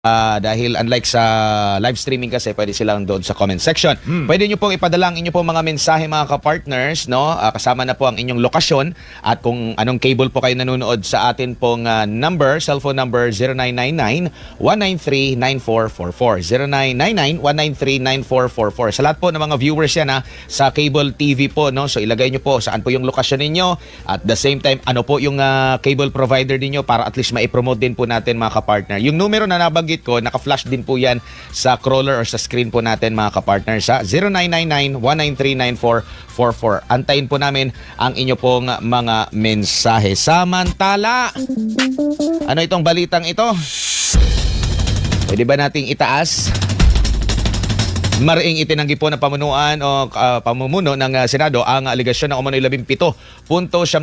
Dahil unlike sa live streaming kasi, pwede silang doon sa comment section. Pwede nyo pong ipadala ang inyo pong mga mensahe mga ka-partners, no? Kasama na po ang inyong lokasyon at kung anong cable po kayo nanonood sa atin pong cellphone number 0999-193-9444. 0999-193-9444. Sa lahat po ng mga viewers yan sa cable TV po, no? So ilagay nyo po saan po yung lokasyon ninyo at the same time ano po yung cable provider ninyo para at least ma-promote din po natin mga ka-partner. Yung numero na nabanggit ko, naka-flash din po yan sa crawler or sa screen po natin mga ka-partner sa 0999-193-9444. Antayin po namin ang inyo pong mga mensahe. Samantala, ano itong balitang ito? Pwede ba nating itaas? Mariing itinanggi po ng pamunuan o pamumuno ng Senado ang aligasyon ng umano'y 17.7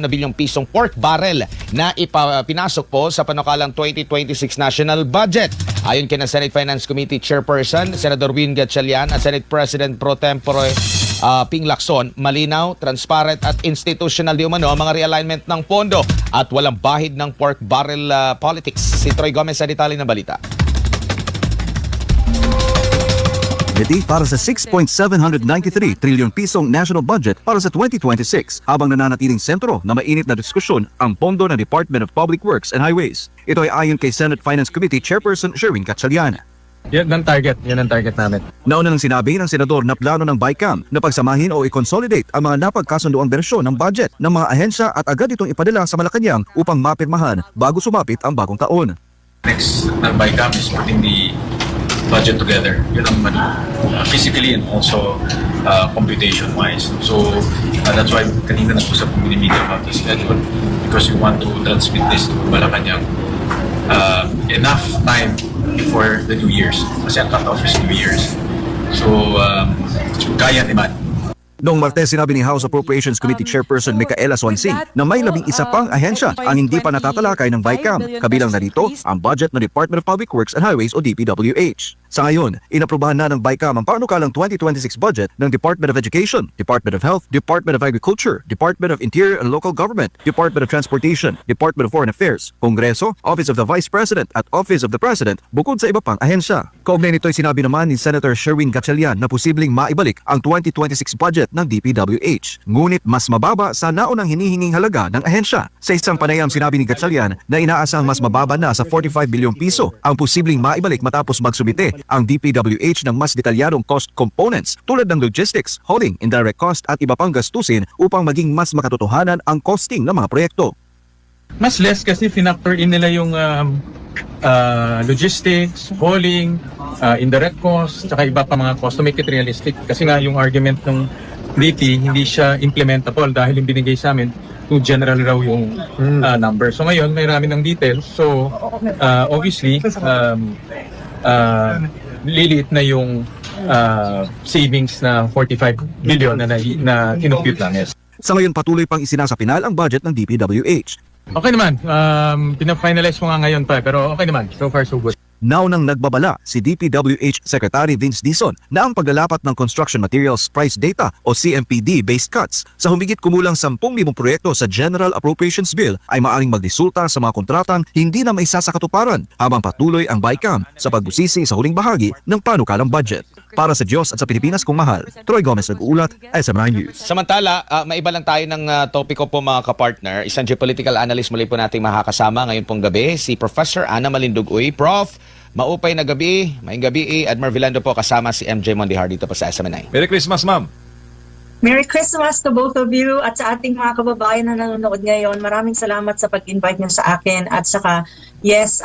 bilyong pisong pork barrel na ipinasok po sa panukalang 2026 national budget. Ayon kina Senate Finance Committee Chairperson Senador Win Gatchalian at Senate President Pro Tempore Ping Lacson, malinaw, transparent at institutional di umano ang mga realignment ng pondo at walang bahid ng pork barrel politics. Si Troy Gomez sa detalye ng balita. Para sa 6.793 trilyon pisong national budget para sa 2026 habang nananatiling sentro na mainit na diskusyon ang pondo ng Department of Public Works and Highways. Ito ay ayon kay Senate Finance Committee Chairperson Sherwin Gatchalian. Yan ang target namin. Nauna nang sinabi ng senador na plano ng BICAM na pagsamahin o i-consolidate ang mga napagkasunduang bersyon ng budget ng mga ahensya at agad itong ipadala sa Malacanang upang mapirmahan bago sumapit ang bagong taon. Next ng BICAM is putting the budget together, yun ang physically and also computation-wise. So that's why kanina nag-usap kong media about the schedule because we want to transmit this to Malacanang enough time before the New Year's kasi ang cut-off is New Year's. So kaya naman. Noong Martes, sinabi ni House Appropriations Committee Chairperson Micaela Swansing na may 11 pang ahensya ang hindi pa natatalakay ng BICAM. Kabilang na dito ang budget ng Department of Public Works and Highways o DPWH. Sa ngayon, inaprubahan na ng BICAM ang panukalang 2026 budget ng Department of Education, Department of Health, Department of Agriculture, Department of Interior and Local Government, Department of Transportation, Department of Foreign Affairs, Kongreso, Office of the Vice President at Office of the President bukod sa iba pang ahensya. Kaugnay nito'y sinabi naman ni Senator Sherwin Gatchalian na posibleng maibalik ang 2026 budget ng DPWH. Ngunit mas mababa sa naunang hinihinging halaga ng ahensya. Sa isang panayam sinabi ni Gatchalian na inaasang mas mababa na sa 45 bilyong piso ang posibleng maibalik matapos magsumite ang DPWH ng mas detalyadong cost components tulad ng logistics, hauling, indirect cost at iba pang gastusin upang maging mas makatotohanan ang costing ng mga proyekto. Mas less kasi finactor in nila yung logistics, hauling, indirect cost, tsaka iba pa mga cost to make it realistic. Kasi nga yung argument ng DP hindi siya implementable dahil yung binigay sa amin too general raw yung number. So ngayon may rami ng details. So obviously liliit na yung savings na 45 billion na kinumpute lang. Yes. Sa ngayon patuloy pang isinasapinal ang budget ng DPWH. Okay naman, pina-finalize mo nga ngayon pa pero okay naman, so far so good. Naunang nagbabala si DPWH Secretary Vince Dizon na ang paglalapat ng Construction Materials Price Data o CMPD-based cuts sa humigit kumulang 10,000 proyekto sa General Appropriations Bill ay maaaring magresulta sa mga kontratang hindi na maisa sa katuparan habang patuloy ang BICAM sa pagbusisi sa huling bahagi ng panukalang budget. Para sa Diyos at sa Pilipinas kung mahal, Troy Gomez nag-uulat, SM9 News. Samantala, maiba lang tayo ng topiko po mga kapartner. Isang geopolitical analyst muli po nating makakasama ngayon pong gabi, si Professor Ana Malindugoy. Prof, maupay na gabi, maing gabi, Admar Villando po kasama si MJ Mondihar dito po sa SM9. Merry Christmas, ma'am. Merry Christmas to both of you at sa ating mga kababayan na nanonood ngayon. Maraming salamat sa pag-invite niyo sa akin at saka, yes,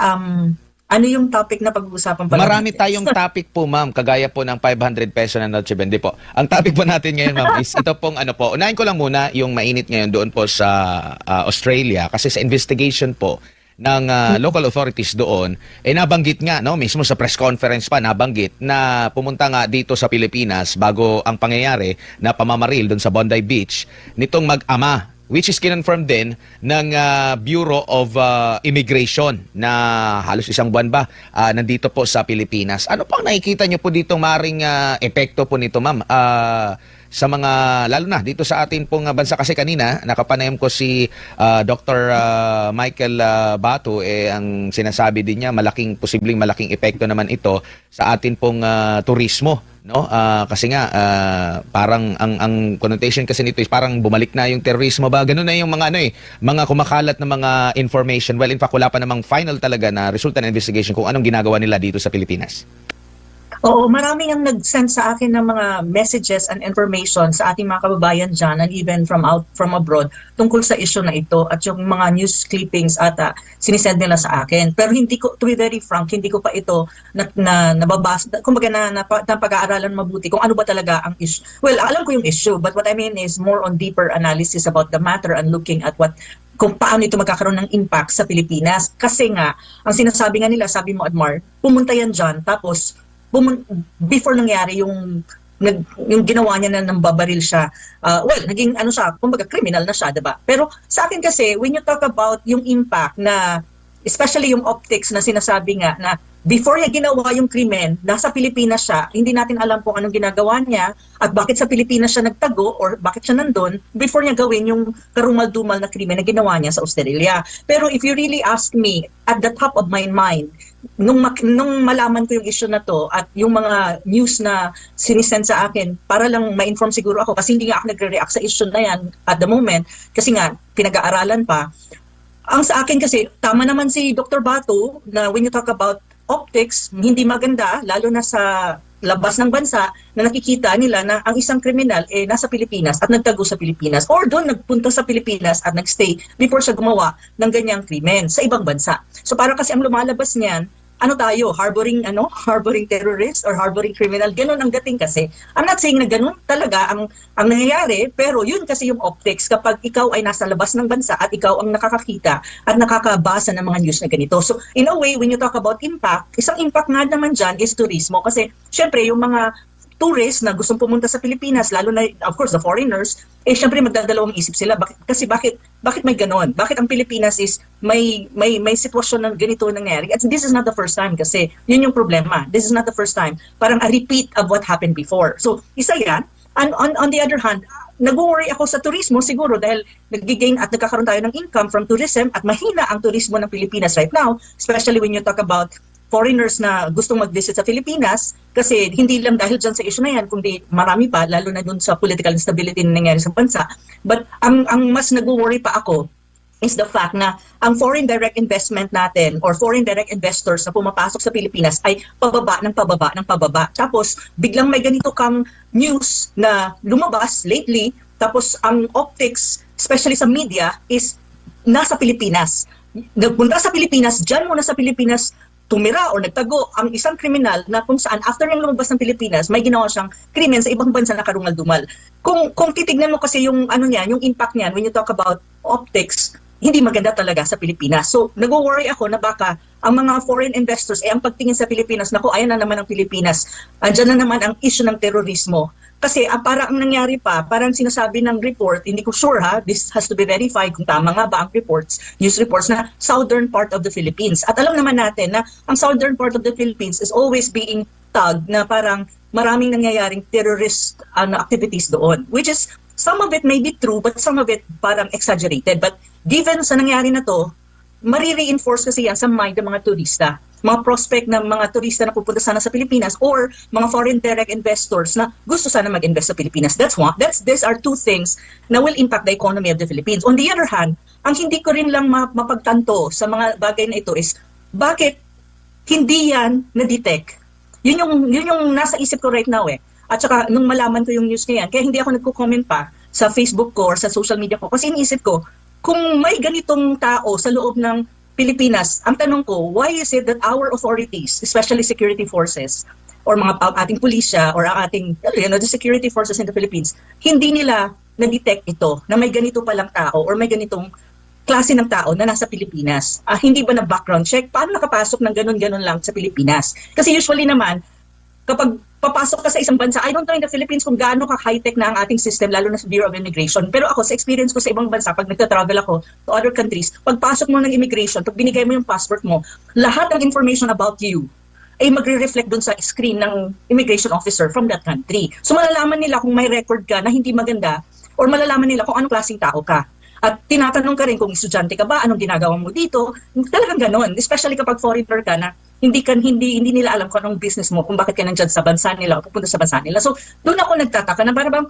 ano yung topic na pag-uusapan pala? Marami tayong topic po, ma'am, kagaya po ng 500 peso na Noche Bende po. Ang topic po natin ngayon, ma'am, is ito pong unahin ko lang muna yung mainit ngayon doon po sa Australia kasi sa investigation po ng local authorities doon, nabanggit nga, no, mismo sa press conference pa, nabanggit na pumunta nga dito sa Pilipinas bago ang pangyayari na pamamaril doon sa Bondi Beach nitong mag-ama, which is kinonfirm din ng Bureau of Immigration na halos isang buwan ba nandito po sa Pilipinas. Ano pang nakikita nyo po dito maring epekto po nito, ma'am? sa mga, lalo na dito sa atin pong bansa, kasi kanina nakapanayam ko si Dr. Michael Bato, ang sinasabi din niya posibleng malaking epekto naman ito sa atin pong turismo, no? Kasi nga parang ang connotation kasi nito is parang bumalik na yung terorismo ba, ganun na yung mga mga kumakalat na mga information. Well, in fact, wala pa namang final talaga na resulta ng investigation kung anong ginagawa nila dito sa Pilipinas. Oo, maraming ang nag-send sa akin ng mga messages and information sa ating mga kababayan dyan and even from abroad tungkol sa issue na ito at yung mga news clippings at sinisend nila sa akin. Pero hindi ko, to be very frank, hindi ko pa ito nababasa, kumbaga napag-aaralan mabuti kung ano ba talaga ang issue. Well, alam ko yung issue, but what I mean is more on deeper analysis about the matter and looking at kung paano ito magkakaroon ng impact sa Pilipinas. Kasi nga, ang sinasabi nga nila, sabi mo Admar, pumunta yan dyan, tapos before nangyari yung ginawa niya na babaril siya, naging siya, kumbaga criminal na siya, diba? Pero sa akin kasi, when you talk about yung impact na, especially yung optics na sinasabi nga na before niya ginawa yung krimen, nasa Pilipinas siya, hindi natin alam kung anong ginagawa niya at bakit sa Pilipinas siya nagtago or bakit siya nandun before niya gawin yung karumal-dumal na krimen na ginawa niya sa Australia. Pero if you really ask me, at the top of my mind, nung malaman ko yung issue na to at yung mga news na sinisend sa akin para lang ma-inform siguro ako kasi hindi nga ako nagre-react sa issue na yan at the moment kasi nga pinag-aaralan pa. Ang sa akin kasi, tama naman si Dr. Bato na when you talk about optics, hindi maganda, lalo na sa labas ng bansa na nakikita nila na ang isang kriminal nasa Pilipinas at nagtago sa Pilipinas or doon nagpunta sa Pilipinas at nagstay before siya gumawa ng ganyang krimen sa ibang bansa. So para kasi ang lumalabas niyan, harboring terrorist or harboring criminal, ganun ang dating kasi. I'm not saying na ganun talaga ang nangyayari, pero yun kasi yung optics kapag ikaw ay nasa labas ng bansa at ikaw ang nakakakita at nakakabasa ng mga news na ganito. So in a way, when you talk about impact, isang impact nga naman dyan is turismo kasi syempre yung mga tourists na gustong pumunta sa Pilipinas, lalo na, of course, the foreigners, syempre magdadalawang isip sila. Bakit may ganon? Bakit ang Pilipinas is may sitwasyon na ganito nangyari? At this is not the first time kasi yun yung problema. This is not the first time. Parang a repeat of what happened before. So, isa yan. And on the other hand, nag-worry ako sa turismo siguro dahil nag-gain at nagkakaroon tayo ng income from tourism at mahina ang turismo ng Pilipinas right now, especially when you talk about foreigners na gustong mag-visit sa Pilipinas kasi hindi lang dahil dyan sa issue na yan, kundi marami pa, lalo na dun sa political instability na nangyari sa bansa. But ang mas nag-worry pa ako is the fact na ang foreign direct investment natin or foreign direct investors na pumapasok sa Pilipinas ay pababa ng pababa. Tapos biglang may ganito kang news na lumabas lately, tapos ang optics, especially sa media, is nasa Pilipinas. Nagpunta sa Pilipinas, dyan muna sa Pilipinas, tumira o nagtago ang isang kriminal na kung saan after niyang lumabas ng Pilipinas, may ginawa siyang krimen sa ibang bansa na karungal-dumal. Kung titignan mo kasi yung yung impact niyan when you talk about optics, hindi maganda talaga sa Pilipinas. So, nag-worry ako na baka ang mga foreign investors ang pagtingin sa Pilipinas, naku, ayan na naman ang Pilipinas. Andyan na naman ang issue ng terorismo. Kasi parang ang nangyari parang sinasabi ng report, hindi ko sure this has to be verified kung tama nga ba ang news reports na southern part of the Philippines. At alam naman natin na ang southern part of the Philippines is always being tagged na parang maraming nangyayaring terrorist activities doon. Which is, some of it may be true, but some of it parang exaggerated. But given sa nangyari na to, mari-reinforce kasi yan sa mind ng mga turista. Mga prospect ng mga turista na pupunta sana sa Pilipinas or mga foreign direct investors na gusto sana mag-invest sa Pilipinas. These are two things na will impact the economy of the Philippines. On the other hand, ang hindi ko rin lang mapagtanto sa mga bagay na ito is bakit hindi yan na-detect? Yun yung nasa isip ko right now . At saka nung malaman ko yung news na yan, kaya hindi ako nagko-comment pa sa Facebook ko or sa social media ko kasi iniisip ko, kung may ganitong tao sa loob ng Pilipinas, ang tanong ko, why is it that our authorities, especially security forces, or mga ating pulisya, or ang ating, the security forces in the Philippines, hindi nila na-detect ito, na may ganito palang tao, or may ganitong klase ng tao na nasa Pilipinas? Hindi ba na background check? Paano nakapasok ng ganun-ganun lang sa Pilipinas? Kasi usually naman, kapag papasok ka sa isang bansa, I don't know in the Philippines kung gaano ka-high-tech na ang ating system, lalo na sa Bureau of Immigration. Pero ako, sa experience ko sa ibang bansa, pag nagta-travel ako to other countries, pagpasok mo ng immigration, pag binigay mo yung passport mo, lahat ng information about you ay magre-reflect dun sa screen ng immigration officer from that country. So malalaman nila kung may record ka na hindi maganda or malalaman nila kung anong klaseng tao ka. At tinatanong ka rin kung estudyante ka ba, anong ginagawa mo dito. Talagang ganon. Especially kapag foreigner ka na hindi nila alam kung anong business mo, kung bakit ka nandyan sa bansa nila o pupunta sa bansa nila. So doon ako nagtataka na parang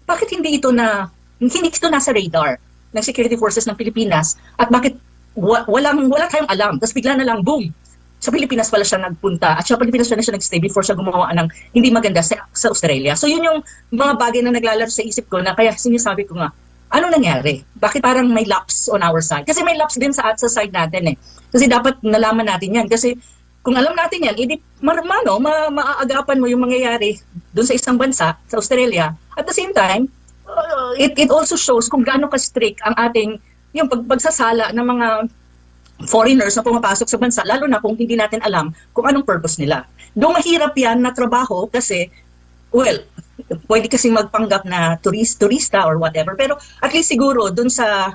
bakit hindi ito nasa radar ng security forces ng Pilipinas at bakit wala tayong alam. Tapos bigla na lang, boom, sa Pilipinas pala siya nagpunta at sa Pilipinas pala siya nagstay before siya gumawa ng hindi maganda sa Australia. So yun yung mga bagay na naglalaro sa isip ko na kaya sinasabi ko nga, ano nangyari? Bakit parang may lapse on our side? Kasi may lapse din sa side natin eh. Kasi dapat nalaman natin yan. Kasi kung alam natin yan, edi maaagapan mo yung mangyayari doon sa isang bansa, sa Australia. At the same time, it also shows kung gaano ka-strict ang ating yung pagsasala ng mga foreigners na pumapasok sa bansa, lalo na kung hindi natin alam kung anong purpose nila. Doon mahirap yan na trabaho kasi, well, pwede kasing magpanggap na turista or whatever, pero at least siguro doon sa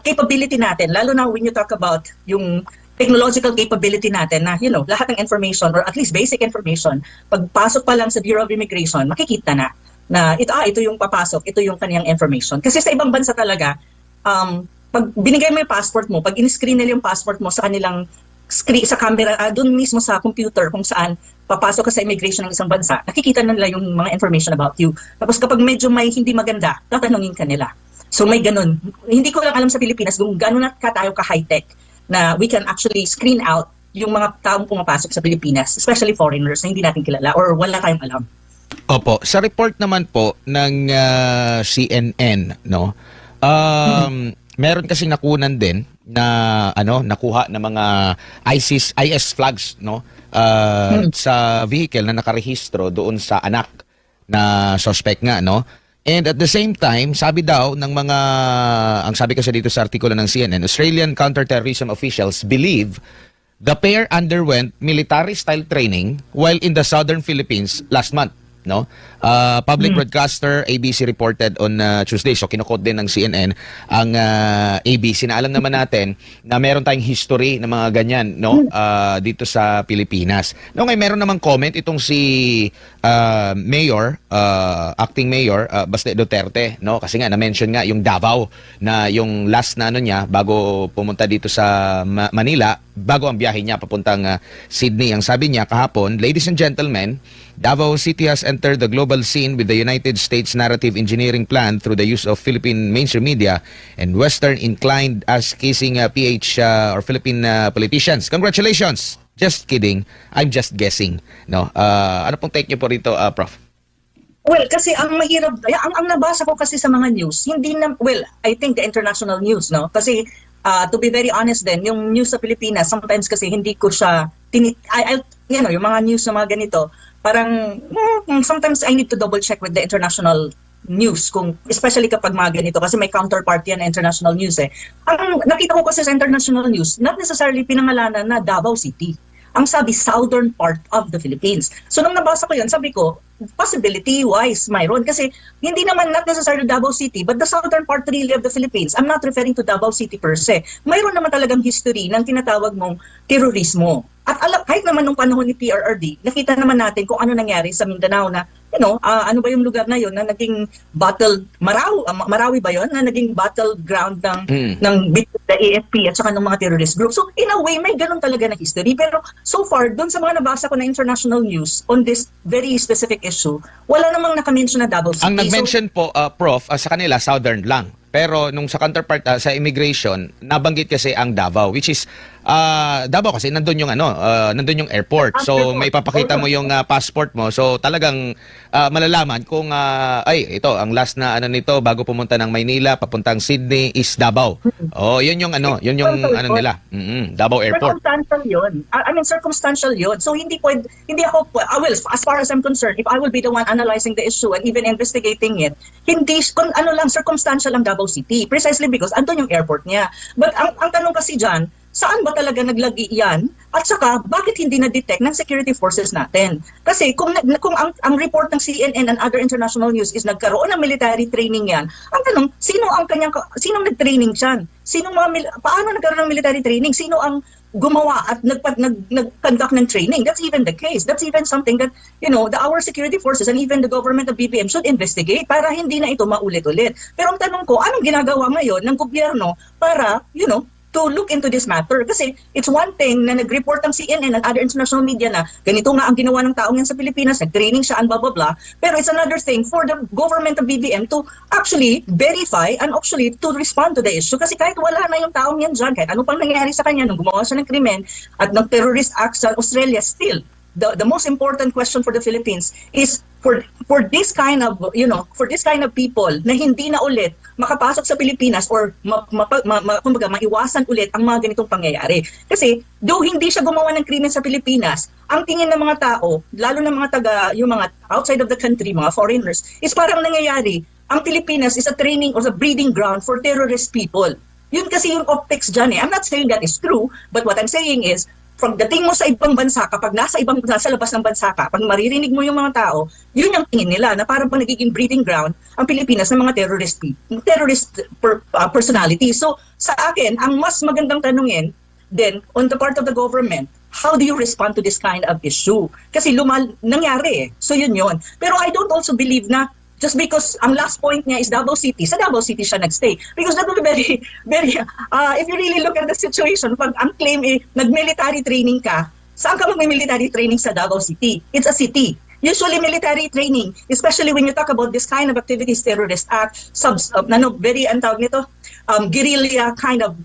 capability natin, lalo na when you talk about yung technological capability natin na, lahat ng information or at least basic information, pagpasok pa lang sa Bureau of Immigration, makikita na ito yung papasok, ito yung kaniyang information. Kasi sa ibang bansa talaga, pag binigay mo yung passport mo, pag in-screen nila yung passport mo sa kanilang screen, sa camera, doon mismo sa computer kung saan papasok ka sa immigration ng isang bansa, nakikita na nila yung mga information about you. Tapos kapag medyo may hindi maganda, tatanungin ka nila. So may ganun. Hindi ko lang alam sa Pilipinas kung gano'n na tayo ka-high-tech na we can actually screen out yung mga taong pumapasok sa Pilipinas, especially foreigners na hindi natin kilala or wala tayong alam. Opo, sa report naman po ng CNN, no? Meron kasing nakunan din na nakuha ng mga IS flags, no? Sa vehicle na nakarehistro doon sa anak na suspect nga, no? And at the same time, sabi daw ng ang sabi kasi dito sa artikulo ng CNN, Australian counterterrorism officials believe the pair underwent military-style training while in the southern Philippines last month. No? Public broadcaster ABC reported on Tuesday. So kinukot din ng CNN ang ABC na alam naman natin na meron tayong history ng mga ganyan, no? Dito sa Pilipinas. No, ngayon meron namang comment itong si acting mayor Baste Duterte, no? Kasi nga na-mention nga yung Davao na yung last na niya bago pumunta dito sa Manila, bago ang biyahe niya papuntang Sydney. Ang sabi niya kahapon, ladies and gentlemen, Davao City has entered the global scene with the United States narrative engineering plan through the use of Philippine mainstream media and Western inclined as casing PH or Philippine politicians. Congratulations! Just kidding. I'm just guessing. No. Ano pong take niyo po rito, Prof? Well, kasi ang mahirap, ang nabasa ko kasi sa mga news, I think the international news, no? Kasi to be very honest din, yung news sa Pilipinas, sometimes kasi hindi ko siya, yung mga news na mga ganito, parang sometimes I need to double check with the international news, especially kapag mga ganito, kasi may counterpart yan na international news eh. Ang nakita ko kasi sa international news, not necessarily pinangalanan na Davao City. Ang sabi, southern part of the Philippines. So nung nabasa ko yun, sabi ko, possibility-wise, mayroon. Kasi hindi naman not necessarily Davao City, but the southern part really of the Philippines. I'm not referring to Davao City per se. Mayroon naman talagang history ng tinatawag mong terorismo. At kahit naman nung panahon ni PRRD, nakita naman natin kung ano nangyari sa Mindanao na, ano ba yung lugar na yun na naging Marawi ba yun? Na naging battleground ng between the AFP at saka ng mga terrorist groups. So in a way, may ganun talaga na history. Pero so far, dun sa mga nabasa ko na international news on this very specific issue, wala namang nakamention na Davao City. Ang nag-mention po, Prof, sa kanila, southern lang. Pero nung sa counterpart sa immigration, nabanggit kasi ang Davao, which is Davao kasi nandun yung airport. So may papakita mo yung passport mo. So talagang malalaman kung ito ang last na nito bago pumunta ng Maynila papuntang Sydney is Davao. Oh, yun yung nila. Davao Airport. Circumstantial 'yun. Circumstantial 'yun. So hindi ako as far as I'm concerned, if I will be the one analyzing the issue and even investigating it, hindi circumstantial ang Davao City precisely because andun yung airport niya. But ang tanong kasi diyan, saan ba talaga naglagi yan? At saka, bakit hindi na-detect ng security forces natin? Kasi kung ang report ng CNN and other international news is nagkaroon ng military training yan, ang tanong, sino nag-training dyan? Paano nagkaroon ng military training? Sino ang gumawa at nag-conduct ng training. That's even the case. That's even something that, our security forces and even the government of BBM should investigate para hindi na ito maulit-ulit. Pero ang tanong ko, anong ginagawa ngayon ng gobyerno para, to look into this matter? Kasi it's one thing na nag-report ang CNN and other international media na ganito nga ang ginawa ng taong yan sa Pilipinas, nag-training siya and blah, blah, blah. Pero it's another thing for the government of BBM to actually verify and actually to respond to the issue. Kasi kahit wala na yung taong yan dyan, kahit ano pang nangyari sa kanya nung gumawa siya ng krimen at ng terrorist act sa Australia, still, the most important question for the Philippines is for this kind of people na hindi na ulit makapasok sa Pilipinas or kumbaga maiwasan ulit ang mga ganitong pangyayari. Kasi though hindi siya gumawa ng krimen sa Pilipinas, ang tingin ng mga tao, lalo ng mga yung mga outside of the country, mga foreigners, is parang nangyayari, ang Pilipinas is a training or a breeding ground for terrorist people. Yun kasi yung optics dyan eh. I'm not saying that is true, but what I'm saying is, pagdating mo sa ibang bansa, kapag nasa labas ng bansa ka, pag maririnig mo yung mga tao, yun yung tingin nila na parang nagiging breeding ground ang Pilipinas ng mga terrorist personality. So sa akin, ang mas magandang tanungin then on the part of the government, how do you respond to this kind of issue? Kasi nangyari eh. So yun. Pero I don't also believe na just because ang last point niya is Davao City, sa Davao City siya nagstay. Because that will be very, very, if you really look at the situation, pag ang claim nag-military training ka, saan ka mag-military training sa Davao City? It's a city. Usually military training, especially when you talk about this kind of activities, terrorist act, very, ang tawag nito, guerrilla kind of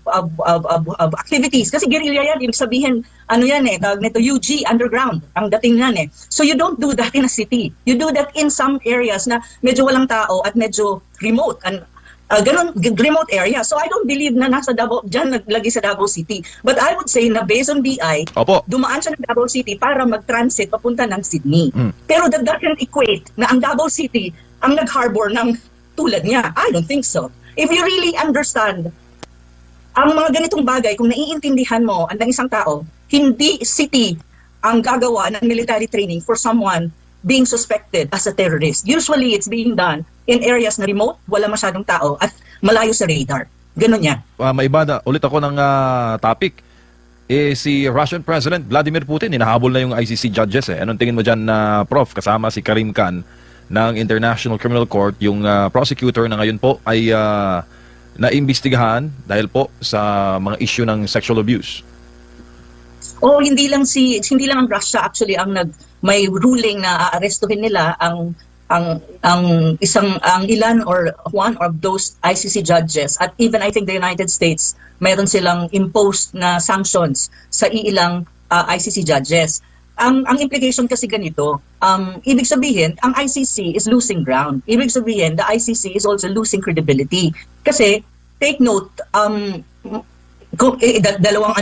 activities. Kasi guerrilla yan, ibig sabihin, tawag nito, UG, underground, ang dating yan eh. So you don't do that in a city. You do that in some areas na medyo walang tao at medyo remote, and ganun, remote area. So I don't believe na nasa Davao, dyan naglagi sa Davao City. But I would say na based on BI, Opo. dumaan siya ng Davao City para mag-transit papunta ng Sydney. Pero that doesn't equate na ang Davao City ang nag-harbor ng tulad niya. I don't think so. If you really understand ang mga ganitong bagay, kung naiintindihan mo ang isang tao, hindi city ang gagawa ng military training for someone being suspected as a terrorist. Usually, it's being done in areas na remote, wala masyadong tao, at malayo sa radar. Ganun yan. Maibada, ulit ako ng topic. Si Russian President Vladimir Putin, hinahabol na yung ICC judges eh. Anong tingin mo dyan, Prof? Kasama si Karim Khan ng International Criminal Court, yung prosecutor na ngayon po ay naimbestigahan dahil po sa mga issue ng sexual abuse. Hindi lang ang Russia actually ang may ruling na aarestuhin nila ang ilan or one of those ICC judges, at even I think the United States mayroon silang imposed na sanctions sa ilang ICC judges. Ang implication kasi ganito, ibig sabihin ang ICC is losing ground. Ibig sabihin the ICC is also losing credibility. Kasi take note, dalawang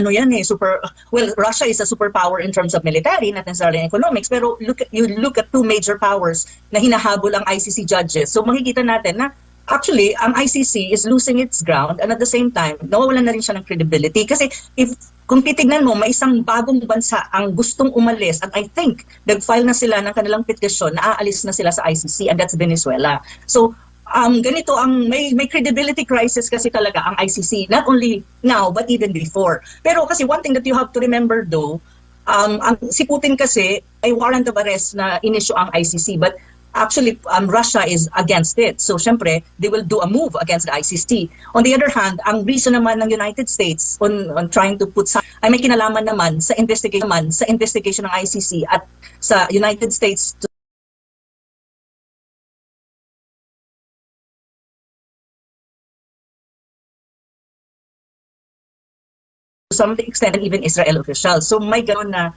Russia is a superpower in terms of military, not necessarily in economics, pero you look at two major powers na hinahabol ang ICC judges. So makikita natin na actually ang ICC is losing its ground, and at the same time nawawalan na rin siya ng credibility. Kasi kung titignan mo, may isang bagong bansa ang gustong umalis, at I think nag-file na sila ng kanilang petition na aalis na sila sa ICC, and that's Venezuela. So ganito may credibility crisis kasi talaga ang ICC, not only now but even before. Pero kasi one thing that you have to remember though, si Putin kasi ay warrant of arrest na inisyu ang ICC, but actually Russia is against it. So syempre they will do a move against the ICC. On the other hand, ang reason naman ng United States on trying to put ay may kinalaman naman sa investigation ng ICC at sa United States to some extent, and even Israel officials. So may gano'n na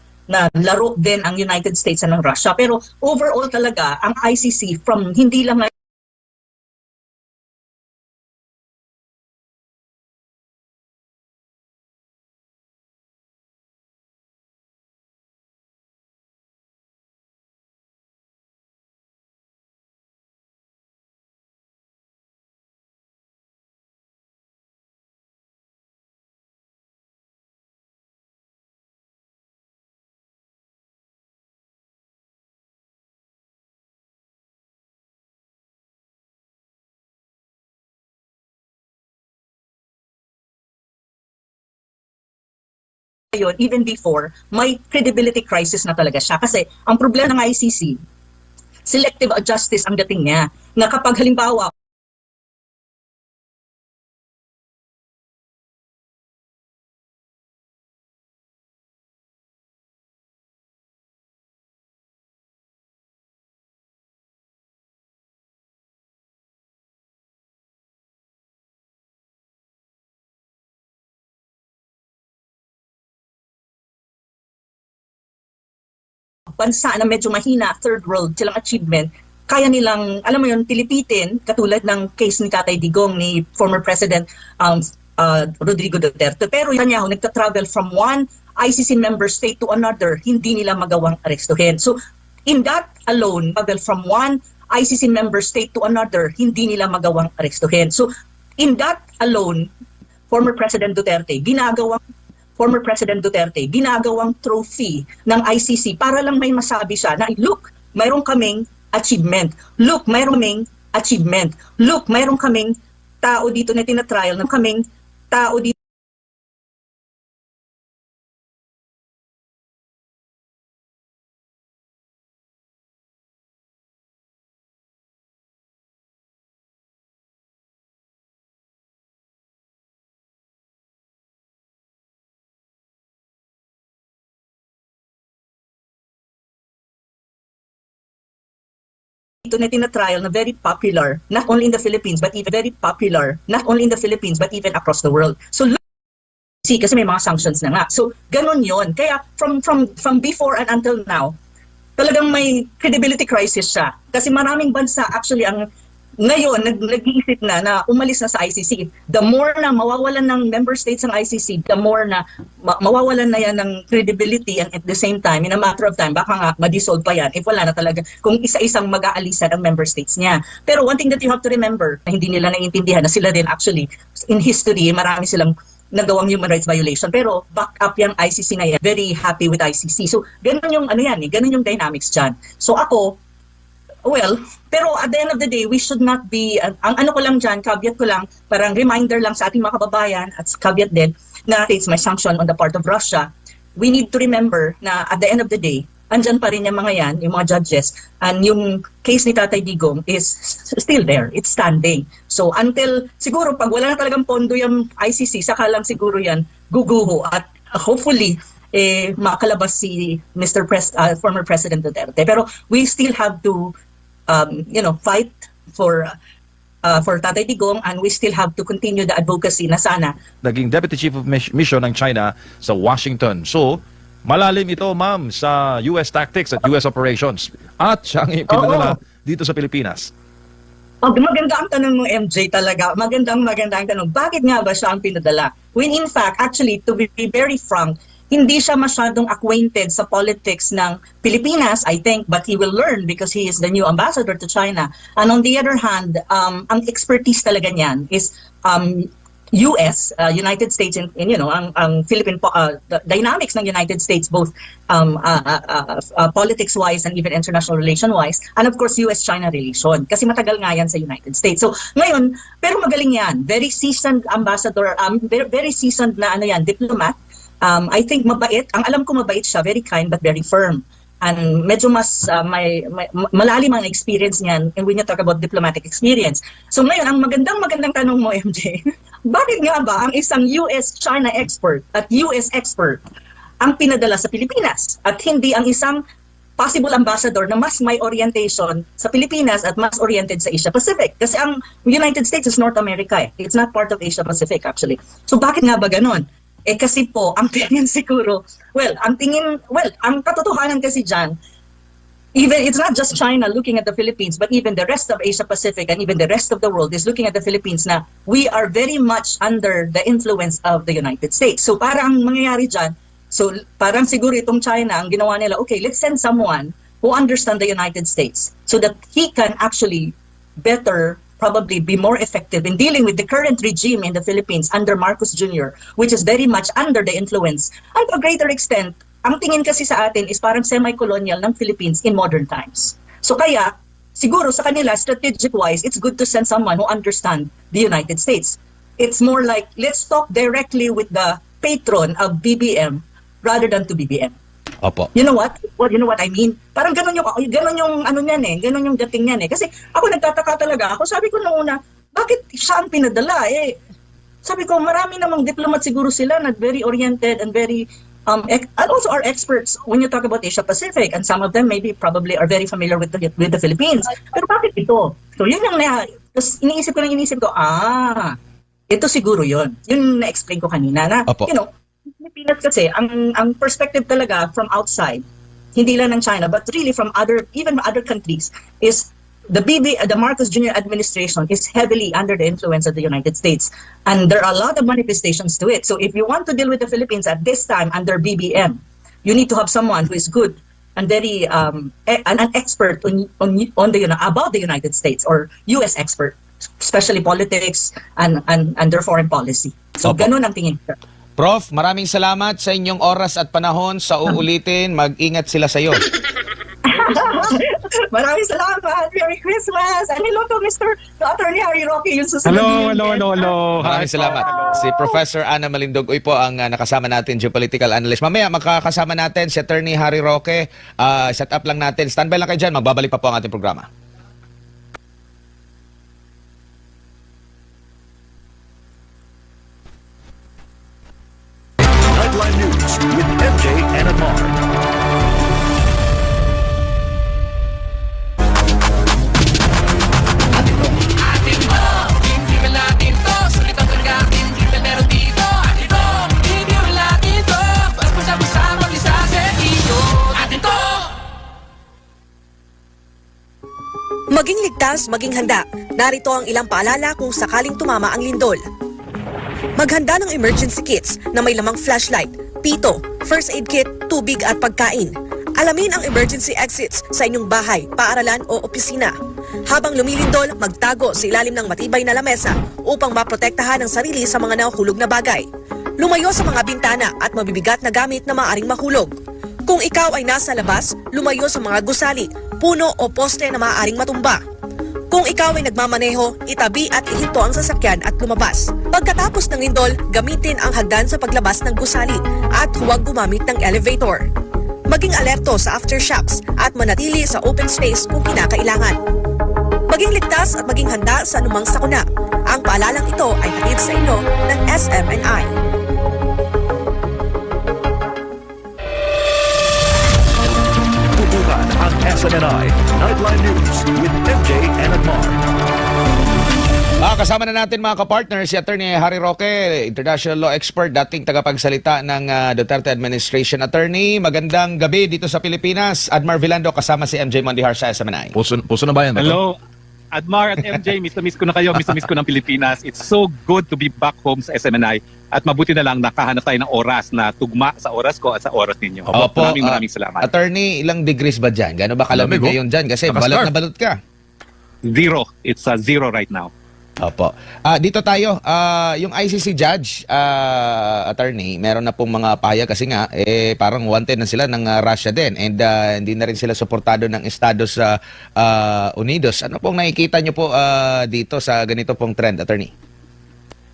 laro din ang United States at ng Russia. Pero overall talaga, ang ICC from hindi lang ngayon, even before, may credibility crisis na talaga siya. Kasi ang problema ng ICC, selective justice ang dating niya. Na kapag halimbawa, bansa na medyo mahina, third world, silang achievement, kaya nilang, alam mo yun, tilipitin, katulad ng case ni Tatay Digong, ni former President Rodrigo Duterte. Pero Netanyahu, nagta-travel from one ICC member state to another, hindi nila magawang arestuhin. So, in that alone, travel from one ICC member state to another, hindi nila magawang arestuhin. So, in that alone, former President Duterte, ginagawang trophy ng ICC para lang may masabi siya na, look, mayroon kaming achievement. Look, mayroon kaming achievement. Look, mayroon kaming tao dito na tinatrial, na kaming tao dito. Ito na tinatrial na very popular, not only in the Philippines, but even across the world. So, see, kasi may mga sanctions na nga. So, ganun yon. Kaya, from before and until now, talagang may credibility crisis siya. Kasi maraming bansa, actually, ang ngayon, nag-iisip na umalis na sa ICC. The more na mawawalan ng member states ng ICC, the more na mawawalan na yan ng credibility, and at the same time, in a matter of time, baka nga ma-dissolve pa yan if wala na talaga, kung isa-isang mag-aalisan ang member states niya. Pero one thing that you have to remember, na hindi nila naiintindihan, na sila din actually, in history, marami silang nagawang human rights violation. Pero back up yung ICC na yan. Very happy with ICC. So, ganun yung ganun yung dynamics dyan. So ako, well, pero at the end of the day, we should not be, ang ano ko lang dyan, caveat ko lang, parang reminder lang sa ating mga kababayan, at caveat din, na it's my sanction on the part of Russia. We need to remember na at the end of the day, andyan pa rin yung mga yan, yung mga judges, and yung case ni Tatay Digong is still there, it's standing. So until, siguro pag wala na talagang pondo yung ICC, saka lang siguro yan guguho, at hopefully, makalabas si former President Duterte. Pero we still have to fight for Tatay Digong, and we still have to continue the advocacy na sana. Naging Deputy Chief of Mission ng China sa Washington. So, malalim ito, ma'am, sa US tactics at US operations. At siya ang pinadala dito sa Pilipinas. Maganda ang tanong mo, MJ, talaga. Magandang ang tanong. Bakit nga ba siya ang pinadala? When in fact, actually, to be very frank, hindi siya masyadong acquainted sa politics ng Pilipinas, I think, but he will learn because he is the new ambassador to China. And on the other hand, ang expertise talaga niyan is US, United States, and ang Philippine the dynamics ng United States, both politics-wise and even international relation-wise, and of course US-China relation, kasi matagal nga yan sa United States. So ngayon, pero magaling yan, very seasoned ambassador, very seasoned na diplomat. I think mabait, ang alam ko mabait siya, very kind but very firm. And medyo mas may malalim ang experience niyan when you talk about diplomatic experience. So ngayon, ang magandang tanong mo, MJ, bakit nga ba ang isang US-China expert at US expert ang pinadala sa Pilipinas at hindi ang isang possible ambassador na mas may orientation sa Pilipinas at mas oriented sa Asia Pacific? Kasi ang United States is North America. It's not part of Asia Pacific actually. So bakit nga ba ganon? Kasi po, ang tingin siguro, ang katotohanan kasi dyan, even it's not just China looking at the Philippines, but even the rest of Asia Pacific and even the rest of the world is looking at the Philippines na we are very much under the influence of the United States. So parang mangyayari dyan, so parang siguro itong China, ang ginawa nila, okay, let's send someone who understands the United States so that he can actually probably be more effective in dealing with the current regime in the Philippines under Marcos Jr., which is very much under the influence. And to a greater extent, ang tingin kasi sa atin is parang semi-colonial ng Philippines in modern times. So kaya, siguro sa kanila, strategic-wise, it's good to send someone who understands the United States. It's more like, let's talk directly with the patron of BBM rather than to BBM. Opo. You know what? Well, you know what I mean? Parang ganun yung ano niyan eh. Ganun yung dating niyan eh. Kasi ako nagtataka talaga ako. Sabi ko nung una, bakit siya ang pinadala eh? Sabi ko, marami namang diplomat siguro sila na very oriented and very and also are experts when you talk about Asia Pacific, and some of them maybe probably are very familiar with the Philippines. Pero bakit ito? So yun yung tapos iniisip ko, ito siguro yun. Yun na-explain ko kanina na, Opo. you know, Pilipinas kasi, ang perspective talaga from outside, hindi lang ng China, but really from even other countries, is the Marcos Jr. administration is heavily under the influence of the United States. And there are a lot of manifestations to it. So if you want to deal with the Philippines at this time under BBM, you need to have someone who is good and very an expert about the United States, or US expert, especially politics and their foreign policy. So Opo. ganun ang tingin ko. Prof, maraming salamat sa inyong oras at panahon. Sa uulitin, mag-ingat sila sa iyo. Maraming salamat. Merry Christmas. And hello to Mr. Attorney Harry Roque. Yung susunod Hello. Maraming salamat. Si Professor Ana Malindogoy po ang nakasama natin, geopolitical analyst. Mamaya makakasama natin si Attorney Harry Roque. Set up lang natin. Standby lang kayo dyan. Magbabalik pa po ang ating programa. Nightline News with MJ and Amar. Maging ligtas, maging handa. Narito ang ilang paalala kung sakaling tumama ang lindol. Maghanda ng emergency kits na may lamang flashlight, pito, first aid kit, tubig at pagkain. Alamin ang emergency exits sa inyong bahay, paaralan o opisina. Habang lumilindol, magtago sa ilalim ng matibay na lamesa upang maprotektahan ang sarili sa mga nahulog na bagay. Lumayo sa mga bintana at mabibigat na gamit na maaaring mahulog. Kung ikaw ay nasa labas, lumayo sa mga gusali, puno o poste na maaaring matumba. Kung ikaw ay nagmamaneho, itabi at ihinto ang sasakyan at lumabas. Pagkatapos ng lindol, gamitin ang hagdan sa paglabas ng gusali at huwag gumamit ng elevator. Maging alerto sa aftershocks at manatili sa open space kung kinakailangan. Maging ligtas at maging handa sa anumang sakuna. Ang paalalang ito ay hatid sa inyo ng SMNI. Tutukan ang SMNI Nightline News with MJ and Amar. Kasama na natin mga kapartner si Attorney Harry Roque, international law expert, dating tagapagsalita ng Duterte Administration. Attorney, magandang gabi dito sa Pilipinas. Admar Vilando kasama si MJ Mondihar sa SMNI. Puso na ba yan? Hello, Admar at MJ. Miss ko na kayo. Miss ko ng Pilipinas. It's so good to be back home sa SMNI. At mabuti na lang nakahanap tayo ng oras na tugma sa oras ko at sa oras ninyo. Opo, Maraming salamat. Attorney, ilang degrees ba dyan? Gano'n ba kalamig Lamig, oh. ngayon dyan? Kasi Nakascarf. balot na balot ka. 0. It's 0 right now. Opo. Dito tayo, yung ICC judge, attorney, meron na pong mga pahayag kasi nga, parang wanted na sila ng Russia din, and hindi na rin sila suportado ng Estados Unidos. Ano pong nakikita nyo po dito sa ganito pong trend, attorney?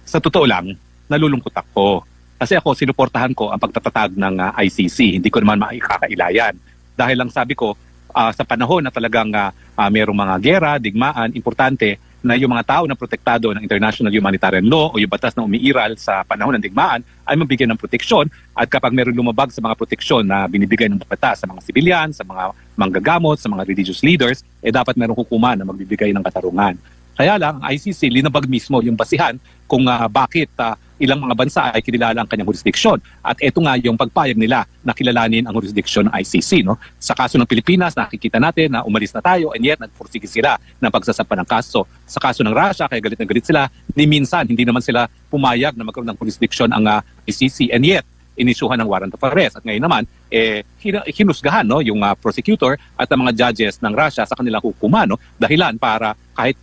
Sa totoo lang, nalulungkot ako. Kasi ako, sinuportahan ko ang pagtatatag ng ICC. Hindi ko naman makikakailayan. Dahil lang sabi ko, sa panahon na talagang mayroong mga gera, digmaan, importante na yung mga tao na protektado ng international humanitarian law o yung batas na umiiral sa panahon ng digmaan ay mabigyan ng proteksyon, at kapag meron lumabag sa mga proteksyon na binibigay ng batas sa mga sibilyan, sa mga manggagamot, sa mga religious leaders, dapat merong hukuman na magbibigay ng katarungan. Kaya lang, ang ICC linabag mismo yung basihan kung bakit ilang mga bansa ay kinilala ang kanyang jurisdiksyon. At ito nga yung pagpayag nila na kilalanin ang jurisdiksyon ng ICC. No? Sa kaso ng Pilipinas, nakikita natin na umalis na tayo, and yet nagpursige sila ng pagsasampa ng kaso. Sa kaso ng Russia, kaya galit na galit sila, ni minsan hindi naman sila pumayag na magkaroon ng jurisdiksyon ang ICC, and yet inisyuhan ng warrant of arrest. At ngayon naman, hinusgahan yung prosecutor at ang mga judges ng Russia sa kanilang hukuman. No? Dahilan para kahit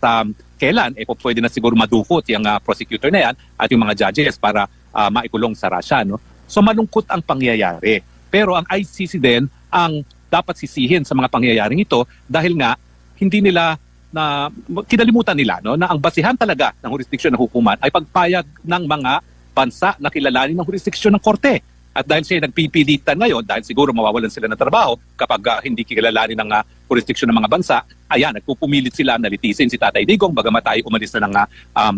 kailan, pwede na siguro madukot yung prosecutor na yan at yung mga judges para maikulong sa Russia. No? So malungkot ang pangyayari. Pero ang ICC din ang dapat sisihin sa mga pangyayaring ito dahil nga hindi nila kinalimutan nila na ang basihan talaga ng jurisdiksyon ng hukuman ay pagpayag ng mga bansa na kilalanin ng jurisdiksyon ng korte. At dahil siya nagpipilitan ngayon, dahil siguro mawawalan sila ng trabaho kapag hindi kilalanin ng jurisdiction ng mga bansa, ayan, nagpupumilit sila na litisin si Tatay Digong bagamat tayo umalis na ng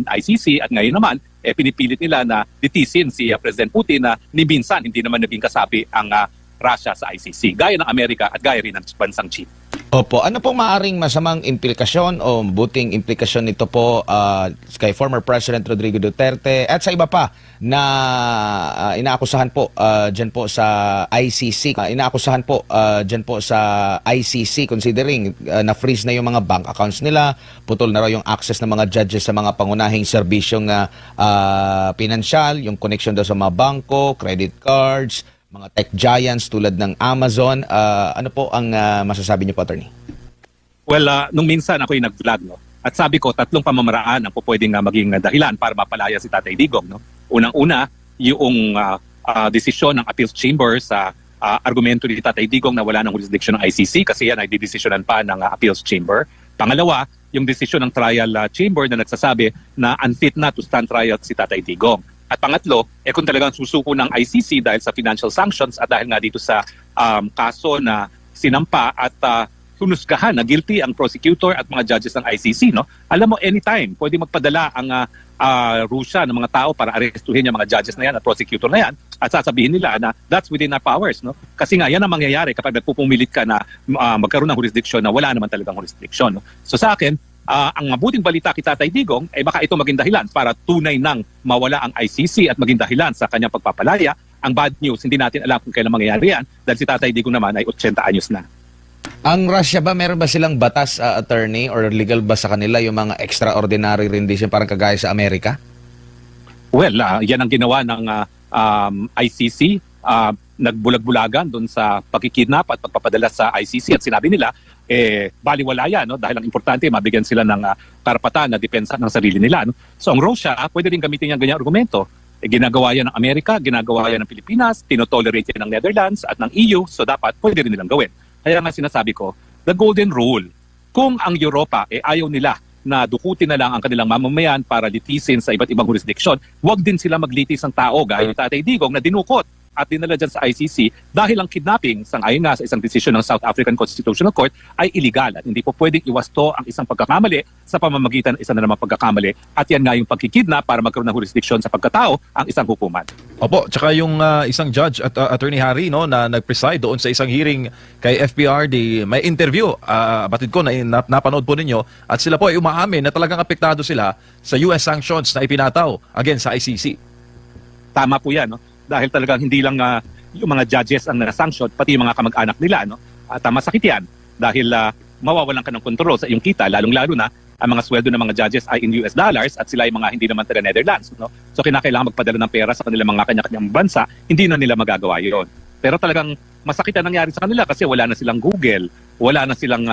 ICC at ngayon naman, pinipilit nila na litisin si President Putin na ni minsan hindi naman naging kasapi ang Russia sa ICC, gaya ng Amerika at gaya rin ng bansang China. Opo, ano pong maaring masamang implikasyon o buting implikasyon nito po kay former President Rodrigo Duterte at sa iba pa na inaakusahan po dyan po sa ICC, considering na-freeze na yung mga bank accounts nila, putol na raw yung access ng mga judges sa mga pangunahing serbisyong pinansyal, yung connection daw sa mga bangko, credit cards, mga tech giants tulad ng Amazon. Ano po ang masasabi niyo po, Attorney? Well, nung minsan ako'y nag-vlog, no? At sabi ko, 3 pamamaraan ang pwedeng maging dahilan para mapalaya si Tatay Digong. No? Unang-una, yung desisyon ng appeals chamber sa argumento ni Tatay Digong na wala ng jurisdiction ng ICC kasi yan ay didesisyonan pa ng appeals chamber. Pangalawa, yung desisyon ng trial chamber na nagsasabi na unfit na to stand trial si Tatay Digong. At pangatlo, kung talagang susuko ng ICC dahil sa financial sanctions at dahil nga dito sa kaso na sinampa at hunusgahan na guilty ang prosecutor at mga judges ng ICC, no? Alam mo, anytime, pwede magpadala ang Russia ng mga tao para arestuhin yung mga judges na yan at prosecutor na yan at sasabihin nila na that's within our powers, no? Kasi nga, yan ang mangyayari kapag nagpupumilit ka na magkaroon ng jurisdiction na wala naman talagang jurisdiction, no? So sa akin, ang mabuting balita kay Tatay Digong ay baka ito maging dahilan para tunay nang mawala ang ICC at maging dahilan sa kanyang pagpapalaya. Ang bad news, hindi natin alam kung kailan mangyayari yan dahil si Tatay Digong naman ay 80 anyos na. Ang Russia ba, meron ba silang batas, attorney, or legal ba sa kanila yung mga extraordinary rendition parang kagaya sa Amerika? Well, yan ang ginawa ng ICC. Nagbulag-bulagan doon sa pagkikidnap at pagpapadala sa ICC at sinabi nila, baliwala yan, no? Dahil ang importante, mabigyan sila ng karapatan na depensa ng sarili nila. No? So ang Russia, pwede rin gamitin yung ganyang argumento. Ginagawa yan ng Amerika, ginagawa yan ng Pilipinas, tinotolerate yan ng Netherlands at ng EU, so dapat pwede rin nilang gawin. Kaya nga sinasabi ko, the golden rule, kung ang Europa ayaw nila na dukutin na lang ang kanilang mamamayan para litisin sa iba't ibang jurisdiction, huwag din sila maglitis ng tao gaya ni Tatay Digong na dinukot at dinala dyan sa ICC dahil ang kidnapping, sangayon nga sa isang desisyon ng South African Constitutional Court, ay illegal at hindi po pwedeng iwasto ang isang pagkakamali sa pamamagitan ng isa na namang pagkakamali. At yan nga yung pagkikidnap para magkaroon ng jurisdiction sa pagkatao ang isang hukuman. Opo, tsaka yung isang judge at Attorney Harry, no, na nag-preside doon sa isang hearing kay FPRD, may interview, batid ko na napanood po ninyo, at sila po ay umaamin na talagang apektado sila sa US sanctions na ipinataw against sa ICC. Tama po yan, no? Dahil talagang hindi lang yung mga judges ang na-sanction, pati yung mga kamag-anak nila, no? At masakit yan dahil mawawalan ka ng kontrol sa iyong kita, lalong-lalo na ang mga sweldo ng mga judges ay in US dollars at sila ay mga hindi naman taga Netherlands, no? So kinakailangan magpadala ng pera sa kanilang mga kanya-kanyang bansa, hindi na nila magagawa yun. Pero talagang masakit na nangyari sa kanila kasi wala na silang Google, wala na silang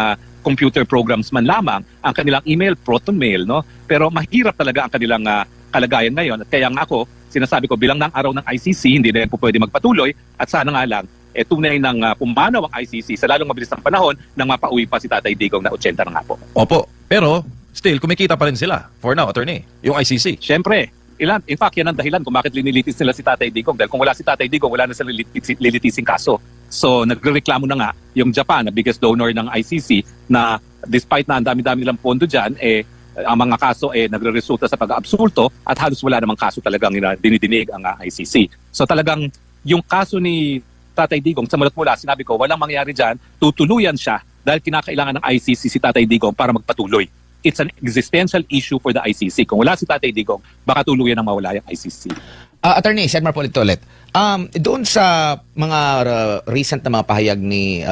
computer programs man lamang, ang kanilang email, proton mail, no? Pero mahirap talaga ang kanilang kalagayan ngayon at kaya nga ako, sinasabi ko bilang ng araw ng ICC, hindi na yan po pwede magpatuloy at sana nga lang, tunay ng pumanaw ang ICC sa lalong mabilis ng panahon nang mapauwi pa si Tatay Digong na 80 na nga po. Opo, pero still, kumikita pa rin sila for now, Attorney, yung ICC. Siyempre, in fact, yan ang dahilan kung bakit linilitis nila si Tatay Digong dahil kung wala si Tatay Digong, wala na silang lilitising kaso. So, nagrereklamo na nga yung Japan, na biggest donor ng ICC, na despite na ang dami-dami nilang pondo dyan, ang mga kaso nagre-resulta sa pag-aabsulto at halos wala namang kaso talagang dinidinig ang ICC. So talagang yung kaso ni Tatay Digong sa mulat mula, sinabi ko, walang mangyari dyan, tutuluyan siya dahil kinakailangan ng ICC si Tatay Digong para magpatuloy. It's an existential issue for the ICC. Kung wala si Tatay Digong, baka tuluyan ang mawala yung ICC. Attorney, Sedmar po ulit. Doon sa mga recent na mga pahayag ni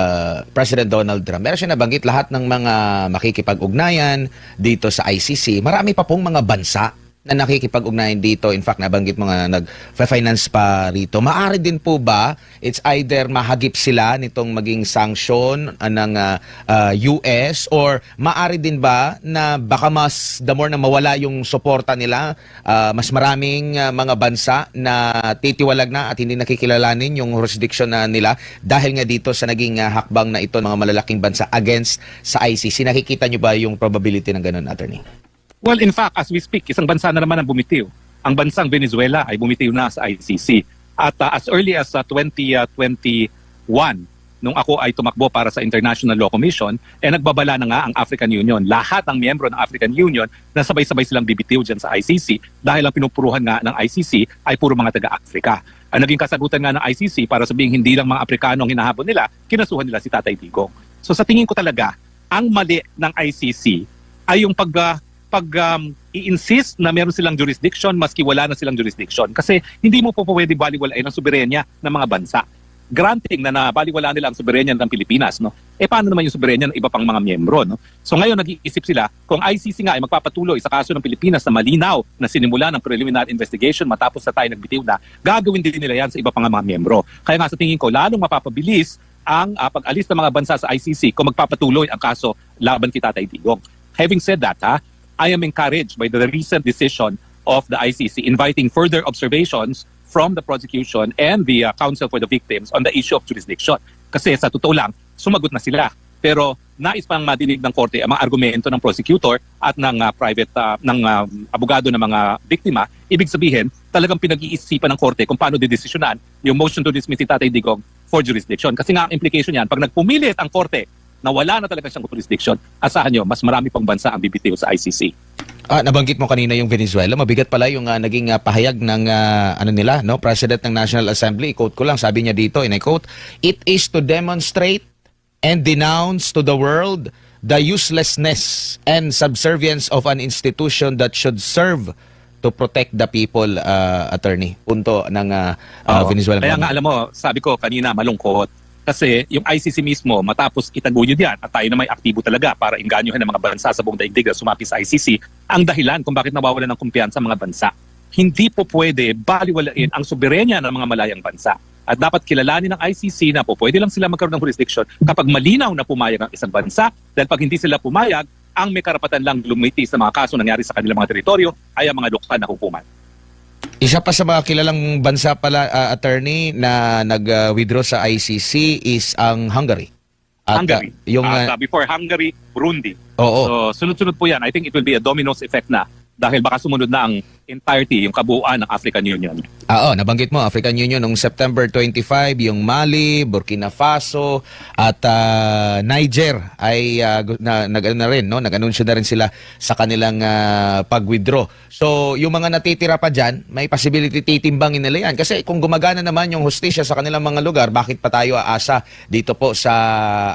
President Donald Trump, meron siya nabanggit lahat ng mga makikipag-ugnayan dito sa ICC. Marami pa pong mga bansa na nakikipag-ugnayan dito. In fact, nabanggit mga nag-finance pa rito. Maaari din po ba, it's either mahagip sila nitong maging sanction ng US or maaari din ba na baka mas the more na mawala yung suporta nila, mas maraming mga bansa na titiwalag na at hindi nakikilalanin yung jurisdiction na nila dahil nga dito sa naging hakbang na ito ng mga malalaking bansa against sa ICC. Nakikita nyo ba yung probability ng ganun, Attorney? Well, in fact, as we speak, isang bansa na naman ang bumitiw. Ang bansang Venezuela ay bumitiw na sa ICC. At as early as 2021, nung ako ay tumakbo para sa International Law Commission, nagbabala na nga ang African Union. Lahat ng miyembro ng African Union na sabay-sabay silang bibitiw dyan sa ICC dahil ang pinupuruhan nga ng ICC ay puro mga taga-Afrika. Ang naging kasagutan nga ng ICC para sabihin hindi lang mga Afrikano ang hinahabol nila, kinasuhan nila si Tatay Digong. So sa tingin ko talaga, ang mali ng ICC ay yung i-insist na meron silang jurisdiction maski wala na silang jurisdiction. Kasi hindi mo po pwede baliwalain ang soberenya ng mga bansa. Granting na nabaliwala nila ang soberenya ng Pilipinas, no? Paano naman yung soberenya ng iba pang mga miyembro, no? So ngayon nag-iisip sila kung ICC nga ay magpapatuloy sa kaso ng Pilipinas na malinaw na sinimula ng preliminary investigation matapos na tayo nagbitiw na, gagawin din nila yan sa iba pang mga miyembro. Kaya nga sa tingin ko, lalong mapapabilis ang pag-alis ng mga bansa sa ICC kung magpapatuloy ang kaso laban kay Tatay Digong. Having said that, I am encouraged by the recent decision of the ICC inviting further observations from the prosecution and the counsel for the victims on the issue of jurisdiction. Kasi sa totoo lang, sumagot na sila. Pero nais pang madinig ng korte ang mga argumento ng prosecutor at ng abogado ng mga biktima. Ibig sabihin, talagang pinag-iisipan ng korte kung paano didesisyonan yung motion to dismiss si Tatay Digong for jurisdiction. Kasi nga ang implication yan, pag nagpumilit ang korte na wala na talaga siyang jurisdiction, asahan nyo, mas marami pang bansa ang bibitiw sa ICC. Nabanggit mo kanina yung Venezuela. Mabigat pala yung naging pahayag ng President ng National Assembly. I-quote ko lang, sabi niya dito, and I quote, "It is to demonstrate and denounce to the world the uselessness and subservience of an institution that should serve to protect the people," attorney. Punto ng Venezuela. Kaya nga alam mo, sabi ko kanina malungkot. Kasi yung ICC mismo, matapos itaguyod yan at tayo na may aktibo talaga para inganyohan ng mga bansa sa buong daigdig na sumapi sa ICC, ang dahilan kung bakit nawawalan ng kumpiyansa ang mga bansa. Hindi po pwede baliwalain ang soberenya ng mga malayang bansa. At dapat kilalanin ng ICC na po pwede lang sila magkaroon ng jurisdiction kapag malinaw na pumayag ang isang bansa, dahil pag hindi sila pumayag, ang may karapatan lang lumiti sa mga kaso nangyari sa kanilang mga teritoryo ay ang mga lokal na hukuman. Isa pa sa mga kilalang bansa pala, attorney, na nag-withdraw sa ICC is ang Hungary. At, Hungary. Before Hungary, Burundi. Oo. So sunod-sunod po yan. I think it will be a dominoes effect na dahil baka sumunod na ang entirety, yung kabuuan ng African Union. Nabanggit mo, African Union noong September 25, yung Mali, Burkina Faso, at Niger ay nag-anunsyo na rin sila sa kanilang pag-withdraw. So, yung mga natitira pa dyan, may possibility titimbangin nila yan. Kasi kung gumagana naman yung hustisya sa kanilang mga lugar, bakit pa tayo aasa dito po sa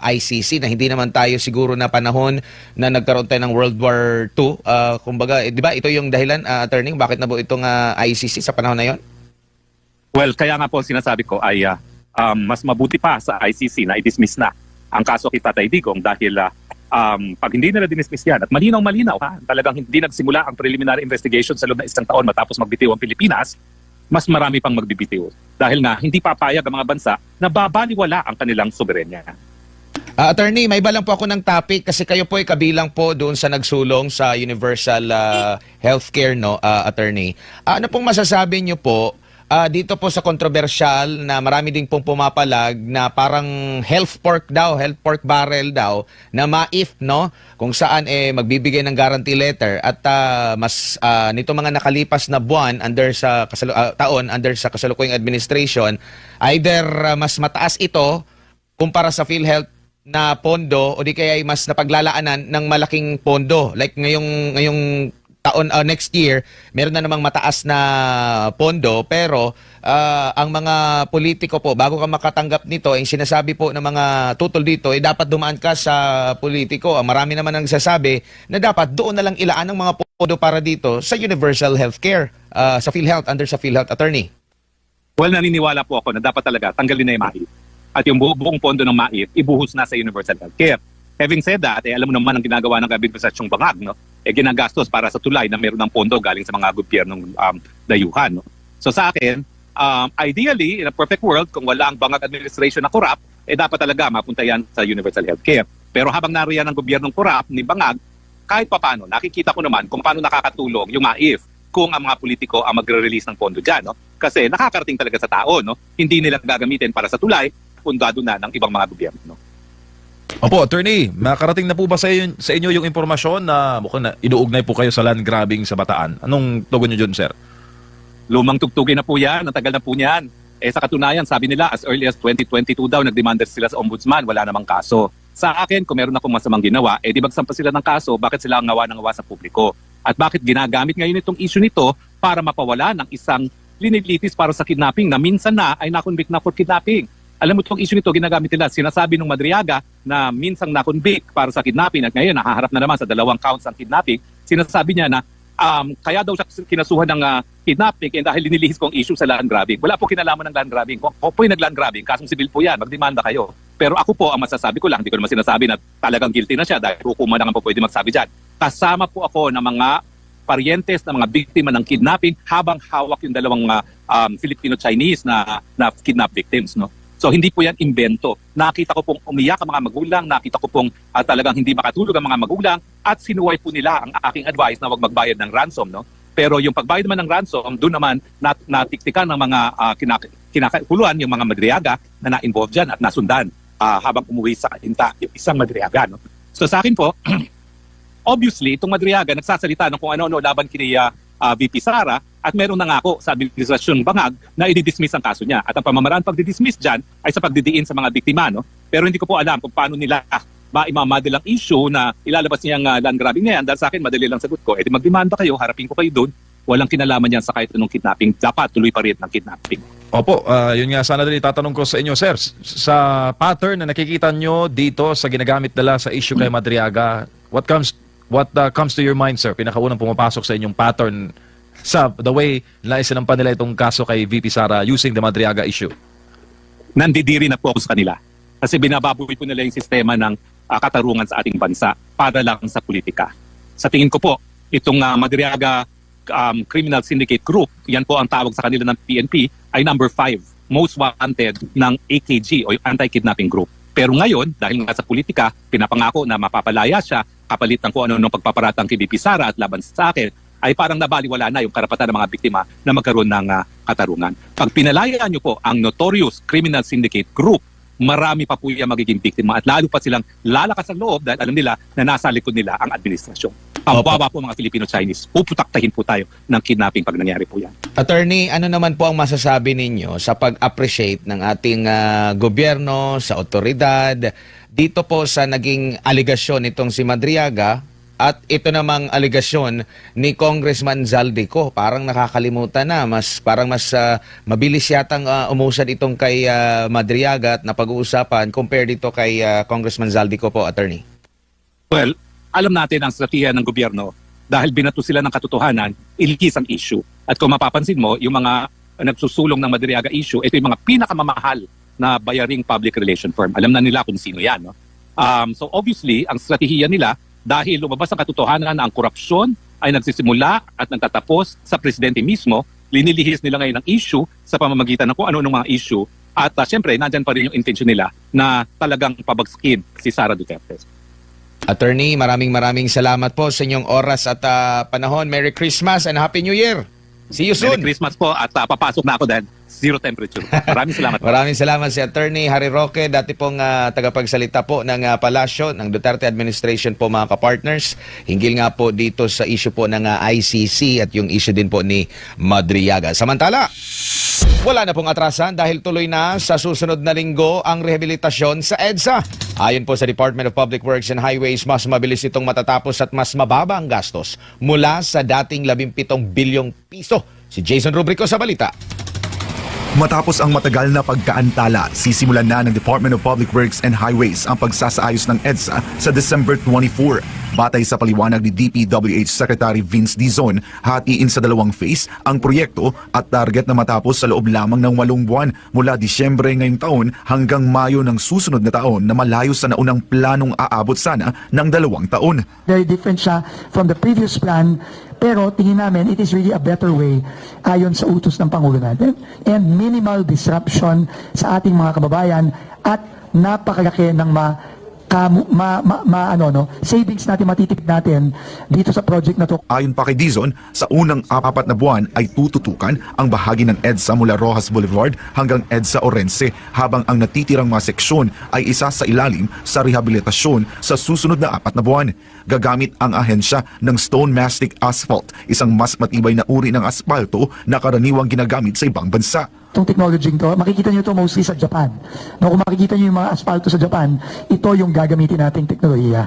ICC na hindi naman tayo siguro na panahon na nagkaroon tayo ng World War II? Kumbaga, di ba, ito yung dahilan, attorney, bakit na po itong ICC sa panahon na yon? Well, kaya nga po sinasabi ko ay mas mabuti pa sa ICC na i-dismiss na ang kaso kay Tatay Digong dahil pag hindi nila dinismiss yan at malinaw-malinaw, talagang hindi nagsimula ang preliminary investigation sa loob ng isang taon matapos magbitiw ang Pilipinas, mas marami pang magbibitiw. Dahil nga hindi papayag ang mga bansa na babaliwala ang kanilang soberenya. Attorney, may iba lang po ako ng topic kasi kayo po ay kabilang po doon sa nagsulong sa universal healthcare, no, attorney. Ano pong masasabi niyo po dito po sa kontrobersyal na marami din pong pumapalag na parang health pork barrel daw na MAIF, no, kung saan magbibigay ng guarantee letter at mas nito mga nakalipas na buwan under sa taon under sa kasalukuyang administration, either mas mataas ito kumpara sa PhilHealth na pondo o di kaya ay mas napaglalaanan ng malaking pondo. Like ngayong taon, next year, meron na namang mataas na pondo, pero ang mga politiko po, bago ka makatanggap nito, yung sinasabi po ng mga tutol dito, dapat dumaan ka sa politiko. Marami naman ang nagsasabi na dapat doon na lang ilaan ng mga pondo para dito sa universal healthcare, sa PhilHealth, under sa PhilHealth, attorney. Well, naniniwala po ako na dapat talaga tanggalin na yung MAIF. At yung buong pondo ng MAIF, ibuhos na sa universal healthcare. Having said that, alam mo naman ang ginagawa ng administrasyong Bangag, no? Ginagastos para sa tulay na meron ng pondo galing sa mga gobyernong dayuhan. No? So sa akin, ideally, in a perfect world, kung wala ang Bangag administration na corrupt, dapat talaga mapunta yan sa universal healthcare. Pero habang nariyan ang gobyernong corrupt ni Bangag, kahit papano, nakikita ko naman kung paano nakakatulong yung MAIF kung ang mga politiko ang magre-release ng pondo dyan. No? Kasi nakakarating talaga sa tao. No? Hindi nila gagamitin para sa tulay, pundado na ng ibang mga gobyerno. Opo, attorney, makarating na po ba sa inyo yung impormasyon na mukhang na inuugnay po kayo sa land grabbing sa Bataan? Anong tugon nyo dyan, sir? Lumang tugtugin na po yan, ang tagal na po niyan. Sa katunayan, sabi nila as early as 2022 daw, nagdemanda sila sa ombudsman, wala namang kaso. Sa akin, kung meron akong masamang ginawa, di magsampa sila ng kaso, bakit sila ang ngawa ng ngawa sa publiko? At bakit ginagamit ngayon itong issue nito para mapawala ng isang linilitis para sa kidnapping na minsan na ay nakonvict na for kidnapping? Alam mo itong issue nito, ginagamit nila. Sinasabi ng Madriaga na minsang nakonvict para sa kidnapping at ngayon nakaharap na naman sa 2 counts ang kidnapping. Sinasabi niya na kaya daw siya kinasuhan ng kidnapping dahil linilihis ko ang issue sa land grabbing. Wala po kinalaman ng land grabbing. Kung po yung nag-land grabbing, kasong sibil po yan, magdemanda kayo. Pero ako po, ang masasabi ko lang, hindi ko naman sinasabi na talagang guilty na siya dahil hukuman naman po pwede magsabi dyan. Kasama po ako ng mga paryentes ng mga biktima ng kidnapping habang hawak yung 2 Filipino-Chinese na kidnap victims. No? So hindi po yan imbento. Nakita ko pong umiyak ang mga magulang, nakita ko pong talagang hindi makatulog ang mga magulang at sinuway po nila ang aking advice na huwag magbayad ng ransom. No? Pero yung pagbayad naman ng ransom, doon naman natiktikan ng mga kinakuluan yung mga Madriaga na na-involve dyan at nasundan habang umuwi sa kainta yung isang Madriaga. No? So sa akin po, obviously, itong Madriaga nagsasalita ng kung ano-ano laban kini VP Sara at meron na nga ako sa administrasyon Bangag na i-dismiss ang kaso niya. At ang pamamaraan pag-dismiss dyan ay sa pagdidiin sa mga biktima. No? Pero hindi ko po alam kung paano nila maimamadil ang issue na ilalabas niyang land grabbing na yan. Dahil sa akin, madali lang sagot ko. Di magdemanda kayo, harapin ko kayo doon. Walang kinalaman yan sa kahit anong kidnapping. Dapat tuloy pa rin ng kidnapping. Opo, yun nga sana din itatanong ko sa inyo, sir. Sa pattern na nakikita nyo dito sa ginagamit nila sa issue kay Madriaga, what comes to your mind, sir? Pinakaunang pumapasok sa inyong pattern sa the way na isinampan nila itong kaso kay VP Sara using the Madriaga issue? Nandidiri na po ako sa kanila. Kasi binababoy po nila yung sistema ng katarungan sa ating bansa para lang sa politika. Sa tingin ko po, itong Madriaga Criminal Syndicate Group, yan po ang tawag sa kanila ng PNP, ay number 5, most wanted ng AKG o yung Anti-Kidnapping Group. Pero ngayon, dahil nga sa politika, pinapangako na mapapalaya siya, kapalit ng kung ano ng pagpaparatang kay VP Sara at laban sa akin, ay parang nabaliwala na yung karapatan ng mga biktima na magkaroon ng katarungan. Pag pinalaya niyo po ang notorious Criminal Syndicate Group, marami pa po yung magiging biktima at lalo pa silang lalakas ang loob dahil alam nila na nasa likod nila ang administrasyon. Pababa po mga Filipino-Chinese, puputaktahin po tayo ng kidnapping pag nangyari po yan. Attorney, ano naman po ang masasabi ninyo sa pag-appreciate ng ating gobyerno, sa otoridad, dito po sa naging aligasyon itong si Madriaga at ito namang aligasyon ni Congressman Zaldico? Parang nakakalimutan na, parang mas mabilis yatang umusad itong kay Madriaga at napag-uusapan compare dito kay Congressman Zaldico po, Attorney. Well, alam natin ang strategiya ng gobyerno dahil binato sila ng katotohanan, iligis ang issue. At kung mapapansin mo, yung mga nagsusulong ng Madriaga issue, ito yung mga pinakamamahal na bayaring public relation firm. Alam na nila kung sino yan. No? So obviously, ang strategiya nila, dahil lumabas ang katotohanan na ang korupsyon ay nagsisimula at nagtatapos sa presidente mismo, linilihis nila ngayon ang issue sa pamamagitan ng kung ano-anong mga issue. At syempre, nandyan pa rin yung intention nila na talagang pabagsakin si Sara Duterte. Attorney, maraming salamat po sa inyong oras at panahon. Merry Christmas and Happy New Year! See you soon! Merry Christmas po at papasok na ako dahil zero temperature. Maraming salamat. Maraming salamat si Attorney Harry Roque, dati pong tagapagsalita po ng palasyo ng Duterte administration po mga kapartners. Hinggil nga po dito sa issue po ng ICC at yung issue din po ni Madriaga. Samantala, wala na pong atrasan dahil tuloy na sa susunod na linggo ang rehabilitasyon sa EDSA. Ayon po sa Department of Public Works and Highways, mas mabilis itong matatapos at mas mababa ang gastos mula sa dating 17 bilyong piso. Si Jason Rubrico sa balita. Matapos ang matagal na pagkaantala, sisimulan na ng Department of Public Works and Highways ang pagsasaayos ng EDSA sa December 24. Batay sa paliwanag ni DPWH Secretary Vince Dizon, hatiin sa 2 phase ang proyekto at target na matapos sa loob lamang ng 8 buwan mula Disyembre ngayong taon hanggang Mayo ng susunod na taon na malayo sa naunang planong aabot sana ng 2 taon. Very different siya from the previous plan, pero tingin namin it is really a better way ayon sa utos ng Pangulo natin and minimal disruption sa ating mga kababayan at napakalaki ng savings natin, matitipid natin dito sa project na to. Ayon pa kay Dizon, sa unang 4 na buwan ay tututukan ang bahagi ng EDSA mula Rojas Boulevard hanggang EDSA Orense, habang ang natitirang mga seksyon ay isa sa ilalim sa rehabilitasyon sa susunod na 4 na buwan. Gagamit ang ahensya ng stone mastic asphalt, isang mas matibay na uri ng asfalto na karaniwang ginagamit sa ibang bansa. itong technology to. Makikita nyo ito mostly sa Japan. No, kung makikita nyo yung mga asfalto sa Japan, ito yung gagamitin nating teknolohiya.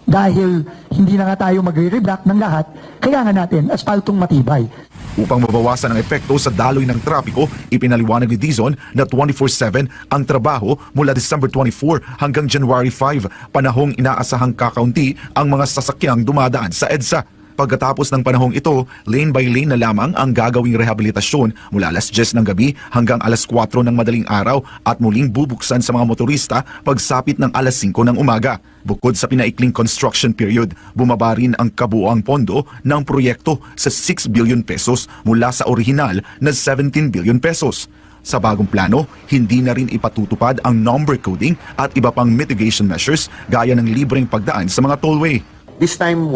Dahil hindi na nga tayo magre-reblock ng lahat, kailangan natin asfaltong matibay. Upang mabawasan ang epekto sa daloy ng trapiko, ipinaliwanag ni Dizon na 24/7 ang trabaho mula December 24 hanggang January 5, panahong inaasahang kakaunti ang mga sasakyang dumadaan sa EDSA. Pagkatapos ng panahong ito, lane by lane na lamang ang gagawing rehabilitasyon mula alas 10 ng gabi hanggang alas 4 ng madaling araw at muling bubuksan sa mga motorista pagsapit ng alas 5 ng umaga. Bukod sa pinaikling construction period, bumaba rin ang kabuoang pondo ng proyekto sa 6 billion pesos mula sa orihinal na 17 billion pesos. Sa bagong plano, hindi na rin ipatutupad ang number coding at iba pang mitigation measures gaya ng libreng pagdaan sa mga tollway. This time,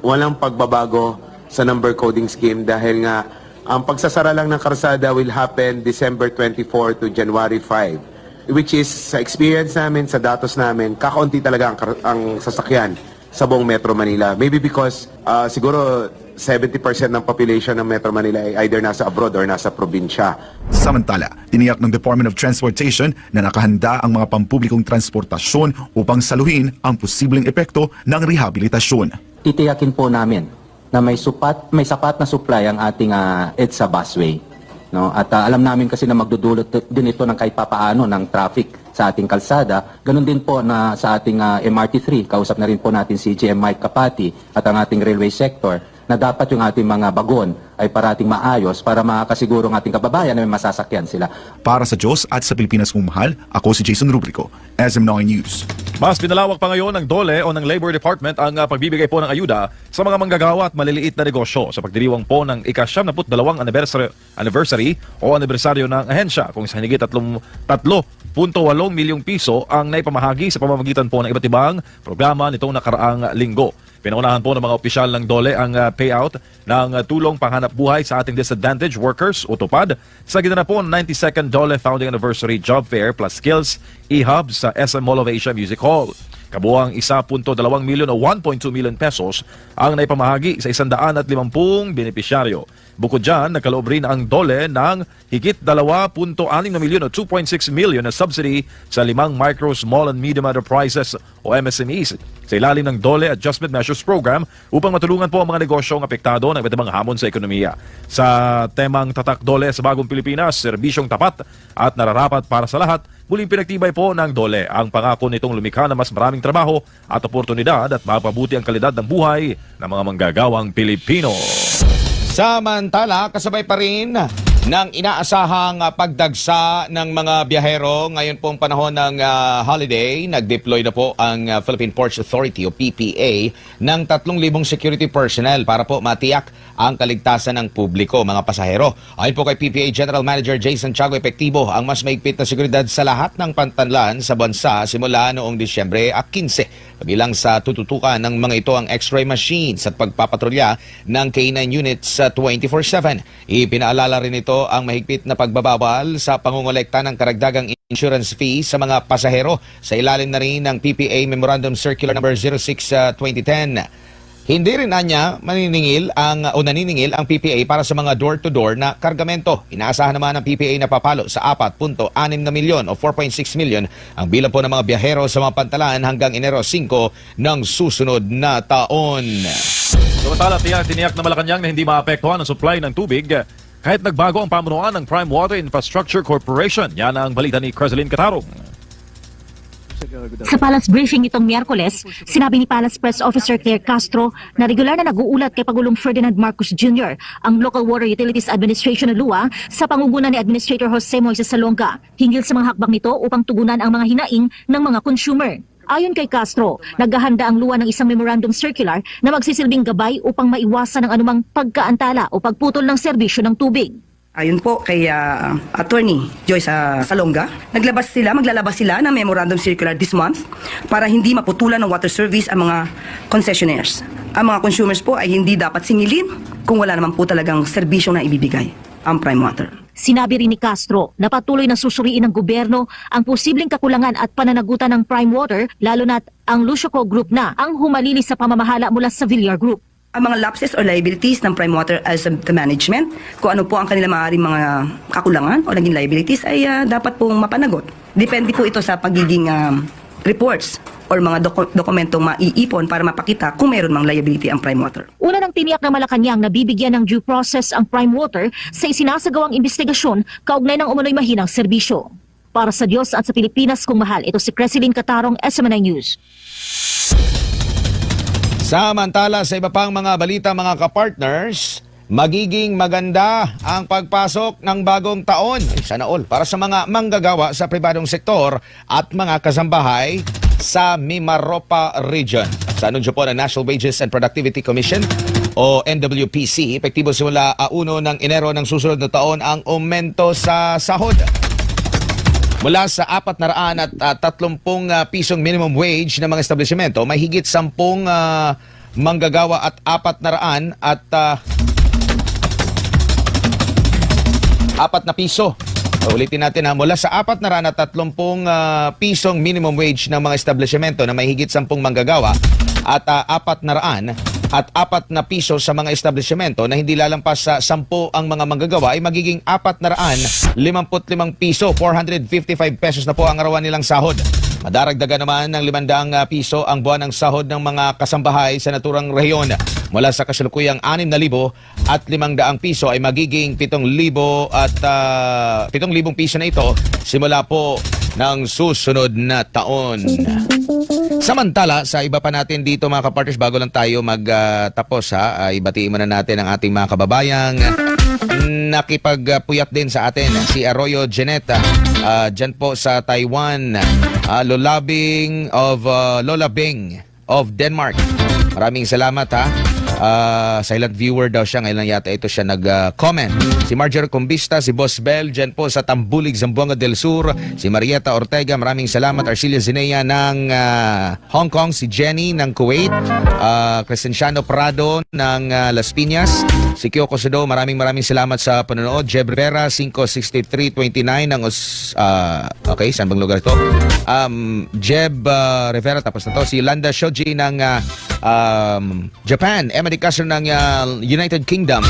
walang pagbabago sa number coding scheme dahil nga ang pagsasara lang ng karsada will happen December 24 to January 5, which is sa experience namin, sa datos namin, kakaunti talaga ang sasakyan sa buong Metro Manila. Maybe because siguro 70% ng population ng Metro Manila ay either nasa abroad or nasa probinsya. Samantala, tiniyak ng Department of Transportation na nakahanda ang mga pampublikong transportasyon upang saluhin ang posibleng epekto ng rehabilitasyon. Titiyakin po namin na may sapat na supply ang ating EDSA busway. No? At alam namin kasi na magdudulot din ito ng kahit papaano ng traffic sa ating kalsada. Ganun din po na sa ating MRT3, kausap na rin po natin si GM Mike Kapati at ang ating railway sector na dapat yung ating mga bagon ay parating maayos para makakasiguro ng ating kababayan na may masasakyan sila. Para sa Diyos at sa Pilipinas kong mahal, ako si Jason Rubrico, SM9 News. Mas pinalawak pa ngayon ng DOLE o ng Labor Department ang pagbibigay po ng ayuda sa mga manggagawa at maliliit na negosyo sa pagdiriwang po ng ika-72 anniversary o anibersaryo ng ahensya kung sa higit 3.8 milyong piso ang naipamahagi sa pamamagitan po ng iba't ibang programa nitong nakaraang linggo. Pinaunahan po ng mga opisyal ng DOLE ang payout ng tulong panghanap buhay sa ating disadvantaged workers o TUPAD sa ginanap po ng 92nd DOLE Founding Anniversary Job Fair plus Skills e-hub sa SM Mall of Asia Music Hall. Kabuang 1.2 milyon o 1.2 million pesos ang naipamahagi sa 150 benepisyaryo. Bukod dyan, nagkaloob rin ang DOLE ng higit 2.6 na milyon o 2.6 million na subsidy sa 5 micro, small and medium enterprises o MSMEs sa ilalim ng DOLE Adjustment Measures Program upang matulungan po ang mga negosyong apektado ng iba't ibang hamon sa ekonomiya. Sa temang Tatak DOLE sa Bagong Pilipinas, serbisyong tapat at nararapat para sa lahat, muling pinagtibay po ng DOLE ang pangako nitong lumikha na mas maraming trabaho at oportunidad at mapabuti ang kalidad ng buhay ng mga manggagawang Pilipino. Samantala, kasabay pa rin ng inaasahang pagdagsa ng mga biyahero ngayon pong panahon ng holiday, nag-deploy na po ang Philippine Ports Authority o PPA ng 3,000 security personnel para po matiyak ang kaligtasan ng publiko, mga pasahero. Ayon po kay PPA General Manager Jason Tiago, epektibo ang mas maigpit na seguridad sa lahat ng pantanlan sa bansa simula noong Disyembre 15. Kabilang sa tututukan ng mga ito ang X-ray machines at pagpapatrolya ng K9 units 24/7. Ipinaalala rin ito ang mahigpit na pagbabawal sa pangungolekta ng karagdagang insurance fee sa mga pasahero sa ilalim na rin ng PPA Memorandum Circular No. 06/2010. Hindi rin naniningil ang PPA para sa mga door-to-door na kargamento. Inaasahan naman ng PPA na papalo sa 4.6 na milyon o 4.6 milyon ang bilang po ng mga biyahero sa mga pantalan hanggang Enero 5 ng susunod na taon. Samantala, tiniyak na Malacanang na hindi maapektuhan ang supply ng tubig kahit nagbago ang pamunuan ng Prime Water Infrastructure Corporation. Yan ang balita ni Creseline Catarong. Sa Palace briefing itong Miyerkules, sinabi ni Palace Press Officer Claire Castro na regular na nag-uulat kay Pangulong Ferdinand Marcos Jr. ang Local Water Utilities Administration ng LUA sa pangunguna ni Administrator Jose Moises Salonga hinggil sa mga hakbang nito upang tugunan ang mga hinaing ng mga consumer. Ayon kay Castro, naghahanda ang LUA ng isang memorandum circular na magsisilbing gabay upang maiwasan ang anumang pagkaantala o pagputol ng serbisyo ng tubig. Ayon po kay Attorney Joyce Salonga, maglalabas sila ng memorandum circular this month para hindi maputulan ng water service ang mga concessionaires. Ang mga consumers po ay hindi dapat singilin kung wala naman po talagang serbisyo na ibibigay ang Prime Water. Sinabi rin ni Castro na patuloy na susuriin ng gobyerno ang posibleng kakulangan at pananagutan ng Prime Water, lalo na't ang Lucio Co Group na ang humalili sa pamamahala mula sa Villar Group. ang mga lapses or liabilities ng Prime Water as the management, kung ano po ang kanilang maaaring mga kakulangan o naging liabilities ay dapat pong mapanagot. Depende po ito sa pagiging reports or mga dokumentong maiipon para mapakita kung meron mang liability ang Prime Water. Una nang tiniyak ng Malacanang na bibigyan ng due process ang Prime Water sa isinasagawang investigasyon kaugnay ng umunoy mahinang serbisyo. Para sa Diyos at sa Pilipinas kung mahal, ito si Creseline Catarong, SMNI News. Samantala sa iba pang mga balita mga kapartners, magiging maganda ang pagpasok ng bagong taon. Ay, sana all. Para sa mga manggagawa sa pribadong sektor at mga kasambahay sa Mimaropa Region. Sa anunsyo po ng National Wages and Productivity Commission o NWPC, epektibo simula 1 ng Enero ng susunod na taon ang aumento sa sahod. Mula sa 430 pisong minimum wage ng mga establishmento, may higit 10 manggagawa at 400 at 4 na piso. Ulitin natin mula sa 430 pisong minimum wage ng mga establishmento na may higit 10 manggagawa at 400 at 4 na piso sa mga establishmento na hindi lalampas sa 10 ang mga manggagawa ay magiging 455 piso, 455 pesos na po ang arawan nilang sahod. Madaragdagan naman ng 500 piso ang buwan ng sahod ng mga kasambahay sa naturang rehiyon. Mula sa kasalukuyang 6,000 at 500 piso ay magiging 7,000 at 7,000 piso na ito simula po ng susunod na taon. Samantala, sa iba pa natin dito mga kapartners, bago lang tayo magtapos ibatiin muna natin ang ating mga kababayang nakipagpuyat din sa atin. Si Arroyo Janeta, dyan po sa Taiwan, Lola Bing of Denmark. Maraming salamat silent viewer daw siya. Ngayon lang yata ito siya nag-comment. Si Marjorie Combista, si Boss Bell, dyan po sa Tambulig, Zamboanga del Sur. Si Marieta Ortega, maraming salamat. Arcilia Zinea ng Hong Kong. Si Jenny ng Kuwait. Crescenciano Prado ng Las Piñas. Si Kyoko Sudo, maraming salamat sa panonood. Jeb Rivera, 56329 ng okay, saan bang lugar ito? Jeb Rivera, tapos na to. Si Yolanda Shoji ng Japan. Emma de Castro ng United Kingdom.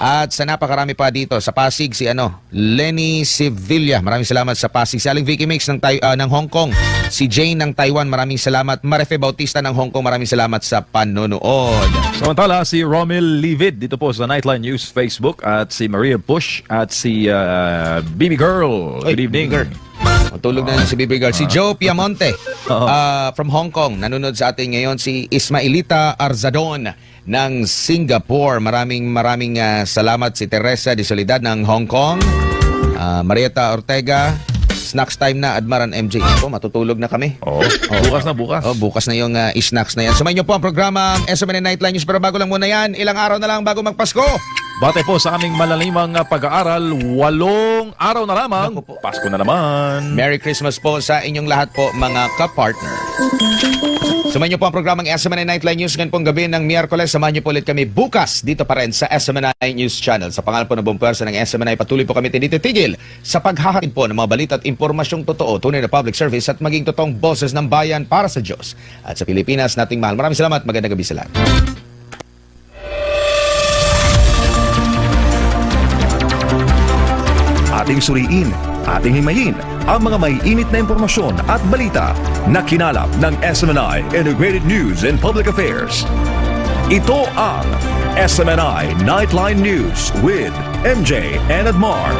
At sa napakarami pa dito sa Pasig, si Lenny Sevilla, maraming salamat sa Pasig. Si Aling Vicky Mix ng Hong Kong. Si Jane ng Taiwan, maraming salamat. Marefe Bautista ng Hong Kong, maraming salamat sa panonood. Samantala, si Romel Livid dito po sa Nightline News Facebook at si Maria Bush at si Bibi Girl. Good evening. Tulog na si Bibi Girl. Si Joe Piamonte from Hong Kong. Nanonood sa atin ngayon si Ismailita Arzadon ng Singapore. Maraming salamat. Si Teresa de Soledad ng Hong Kong. Marieta Ortega. Snacks time na, Admaran MJ. Matutulog na kami. Bukas na. Bukas na yung snacks na yan. Sumayin niyo po ang programa SMNI Nightline News. Pero bago lang muna yan, ilang araw na lang bago magpasko. Bate po sa aming malalimang pag-aaral, 8 araw na lamang. Pasko na naman. Merry Christmas po sa inyong lahat po, mga ka-partner. Sumayin niyo po ang programang SMNI Nightline News ngayon pong gabi ng Miyerkules. Samahan niyo po ulit kami bukas dito pa rin sa SMNI News Channel. Sa pangalan po ng buong pwersa ng SMNI, patuloy po kami tinititigil sa paghahatid po ng mga balita at impormasyong totoo, tunay na public service at maging totoong boses ng bayan para sa Diyos at sa Pilipinas nating mahal. Maraming salamat. Magandang gabi sa lahat. Ating suriin, ating himayin ang mga may init na impormasyon at balita na kinalap ng SMNI Integrated News and Public Affairs. Ito ang SMNI Nightline News with MJ and Admar.